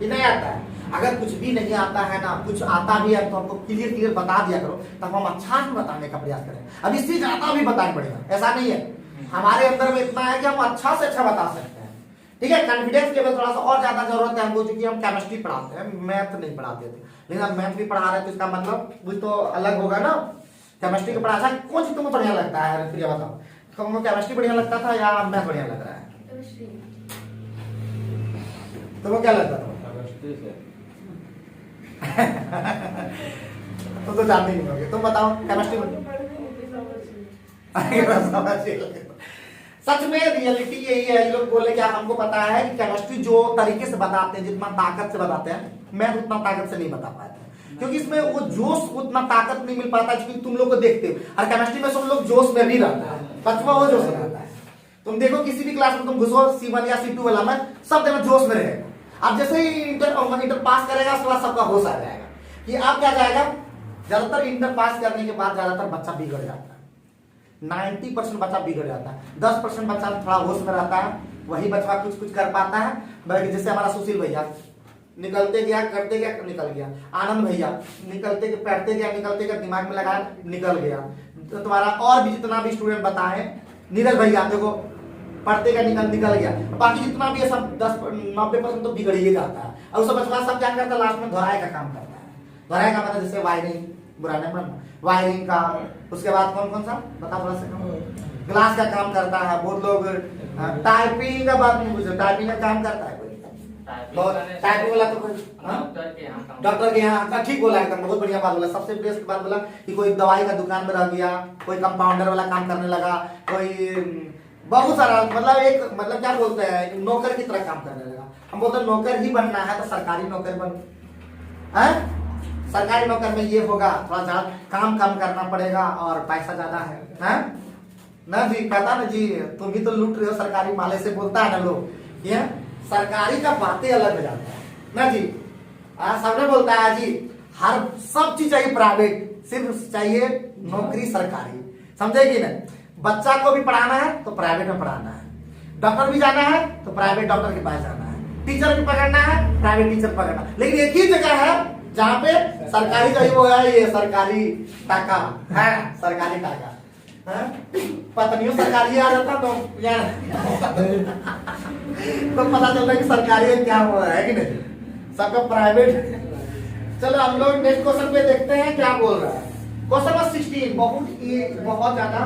ये नहीं आता है? अगर कुछ भी नहीं आता है ना, कुछ आता भी है तो हमको क्लियर बता दिया करो, तब हम अच्छा से बताने का प्रयास करें। अब इससे ज्यादा भी बताना पड़ेगा, ऐसा नहीं है। हमारे अंदर में इतना है कि हम अच्छा से अच्छा बता सकते हैं, ठीक है? कॉन्फिडेंस लेवल थोड़ा सा और ज्यादा जरूरत है हमको, क्योंकि हम केमिस्ट्री पढ़ाते हैं, मैथ नहीं पढ़ाते थे, लेकिन अब मैथ भी पढ़ा रहे हैं, तो इसका मतलब कुछ तो अलग होगा ना। केमिस्ट्री का पढ़ा, कौन सी तुमको बढ़िया लगता है? प्रिया बताओ, तुमको केमिस्ट्री बढ़िया लगता था या मैथ बढ़िया लग रहा है? तुमको क्या लगता था? तुम तो जानते नहीं होगे, तुम बताओ केमिस्ट्री सच में रियलिटी यही है। ये लोग बोले कि हमको पता है कि केमिस्ट्री जो तरीके से बताते हैं, जितना ताकत से बताते हैं, मैथ उतना ताकत से नहीं बता पाते, क्योंकि इसमें वो जोश उतना ताकत नहीं मिल पाता, क्योंकि तुम लोग को देखते हो, और केमिस्ट्री में सब लोग जोश में भी रहता है, सच में वो जोश रहता है। तो तुम देखो किसी भी क्लास में तुम घुसो C1 या C2 वाला में, सब देना जोश में रहेगा। अब जैसे ही इंटर पास करेगा उसके बाद सबका होश आ जाएगा कि अब क्या जाएगा। ज्यादातर इंटर पास करने के बाद ज्यादातर बच्चा बिगड़ जाता है, 90% बच्चा बिगड़ जाता है, 10% बच्चा थोड़ा होश में रहता है, वही बच्चा कुछ कुछ कर पाता है। बल्कि जैसे हमारा सुशील भैया निकलते गया, करते गया, निकल गया। आनंद भैया निकलते पढ़ते गया, निकलते गया, दिमाग में लगाया, निकल गया। तो तुम्हारा और भी जितना भी स्टूडेंट बताए, नीरज भैया देखो पढ़ते गया, निकल गया। बाकी जितना भी है सब 90% तो बिगड़ ही जाता है। और सब बचवा सब क्या करता है, लास्ट में दोहराए का काम करता है। दोहराए का मतलब जैसे वायरिंग, बुरा नहीं मानना, वायरिंग का, उसके बाद कौन कौन सा बता थोड़ा सा, ग्लास का काम करता है। बहुत लोग टाइपिंग का बात नहीं पूछो, टाइपिंग का काम करता है कोई, टाइपिंग वाला तो कोई डॉक्टर के यहाँ। ठीक बोला एकदम, बहुत बढ़िया बात बोला, सबसे बेस्ट बात बोला कि कोई दवाई का दुकान में रह गया, कोई कंपाउंडर वाला काम करने लगा, कोई बहुत सारा मतलब एक मतलब क्या बोलते हैं नौकर की तरह काम करने लगा। हम बोलते हैं नौकर ही बनना है तो सरकारी नौकर बन, सरकारी नौकर में ये होगा थोड़ा ज्यादा काम कम करना पड़ेगा और पैसा ज्यादा है ना जी। पता ना जी, तुम भी तो लूट रहे हो सरकारी माले से, बोलता है ना लोग। ये सरकारी का बातें अलग हो जाता है ना जी। सबने बोलता है जी हर सब चीज चाहिए प्राइवेट, सिर्फ चाहिए नौकरी सरकारी, समझे कि नहीं। बच्चा को भी पढ़ाना है तो प्राइवेट में पढ़ाना है, डॉक्टर भी जाना है तो प्राइवेट डॉक्टर के पास जाना है, टीचर भी पकड़ना है प्राइवेट टीचर पकड़ना। लेकिन एक ही जगह है जहाँ पे सरकारी चाहिए, वो है ये सरकारी टाका है, सरकारी टाका पत्नियों सरकारी आ जाता तो यार तो पता चल रहा है कि सरकारी क्या हो रहा है कि नहीं, सबका प्राइवेट। चलो हम लोग नेक्स्ट क्वेश्चन पे देखते हैं क्या बोल रहा है। क्वेश्चन नंबर 16 बहुत ज्यादा।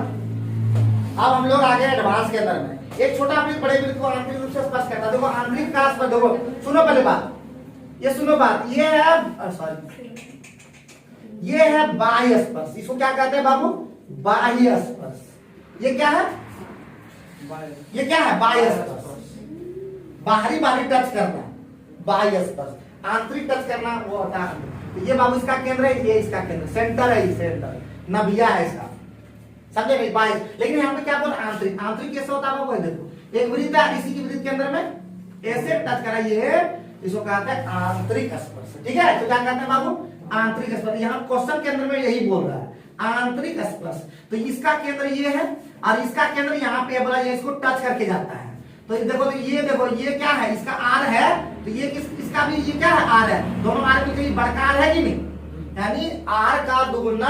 अब हम लोग आगे एडवांस के अंदर में एक छोटा वृत्त बड़े वृत्त को आंतरिक रूप से स्पर्श करता है। देखो आंतरिक का स्पर्श, देखो सुनो पहले बात, ये सुनो बात, ये है सॉरी, ये है बाह्य स्पर्श। इसको क्या कहते हैं बाबू, बाह्य स्पर्श। ये क्या है, ये क्या है बाह्य स्पर्श, बाहरी टच करना, बाह्य स्पर्श। आंतरिक टच करना वो होता है। ये बाबू इसका केंद्र है, ये इसका केंद्र, सेंटर है, ये सेंटर नभिया है इसका, समझे भाई बाह्य। लेकिन यहाँ पे क्या बोल आंतरिक, आंतरिक कैसे होता है बाबू, देखो एक वृत्त है, इसी की वृत्त के अंदर में ऐसे टच करा, ये इसको कहते हैं आंतरिक स्पर्श। ठीक है, तो क्या कहते हैं बाबू आंतरिक स्पर्श। यहाँ क्वेश्चन के अंदर में यही बोल रहा है आंतरिक स्पर्श। तो इसका केंद्र ये है और इसका केंद्र यहाँ पे बोला, ये इसको टच करके जाता है। तो देखो तो ये देखो ये क्या है, इसका आर है, तो ये इसका भी ये क्या है आर है, दोनों आर के बड़का आर है कि नहीं, यानी आर का दुगुना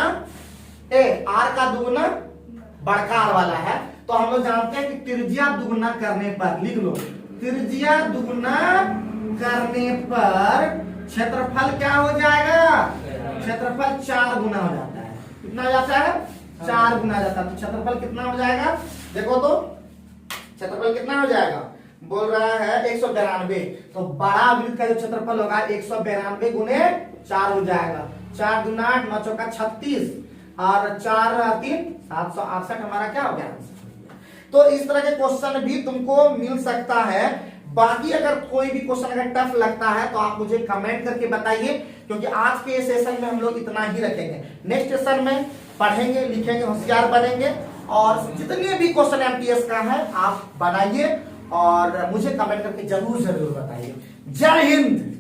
आर का दुगुना बड़का आर वाला है। तो हम लोग जानते हैं कि त्रिज्या दुगुना करने पर, लिख लो, त्रिज्या दुगुना करने पर क्षेत्रफल क्या हो जाएगा, क्षेत्रफल 4 गुना हो जाता है। कितना हो जाता है, 4 गुना जाता है। तो क्षेत्रफल कितना हो जाएगा, देखो तो क्षेत्रफल कितना हो जाएगा, बोल रहा है 192। तो बड़ा वृत्त का जो क्षेत्रफल होगा 192 गुने 4 हो जाएगा। 4 दूना 8, 9 चौका 36 और 4 3 768 हमारा क्या हो गया। तो इस तरह के क्वेश्चन भी तुमको मिल सकता है। बाकी अगर कोई भी क्वेश्चन अगर टफ लगता है तो आप मुझे कमेंट करके बताइए, क्योंकि आज के सेशन में हम लोग इतना ही रखेंगे। नेक्स्ट सेशन में पढ़ेंगे, लिखेंगे, होशियार बनेंगे और जितने भी क्वेश्चन एमटीएस का है आप बनाइए और मुझे कमेंट करके जरूर बताइए। जय हिंद।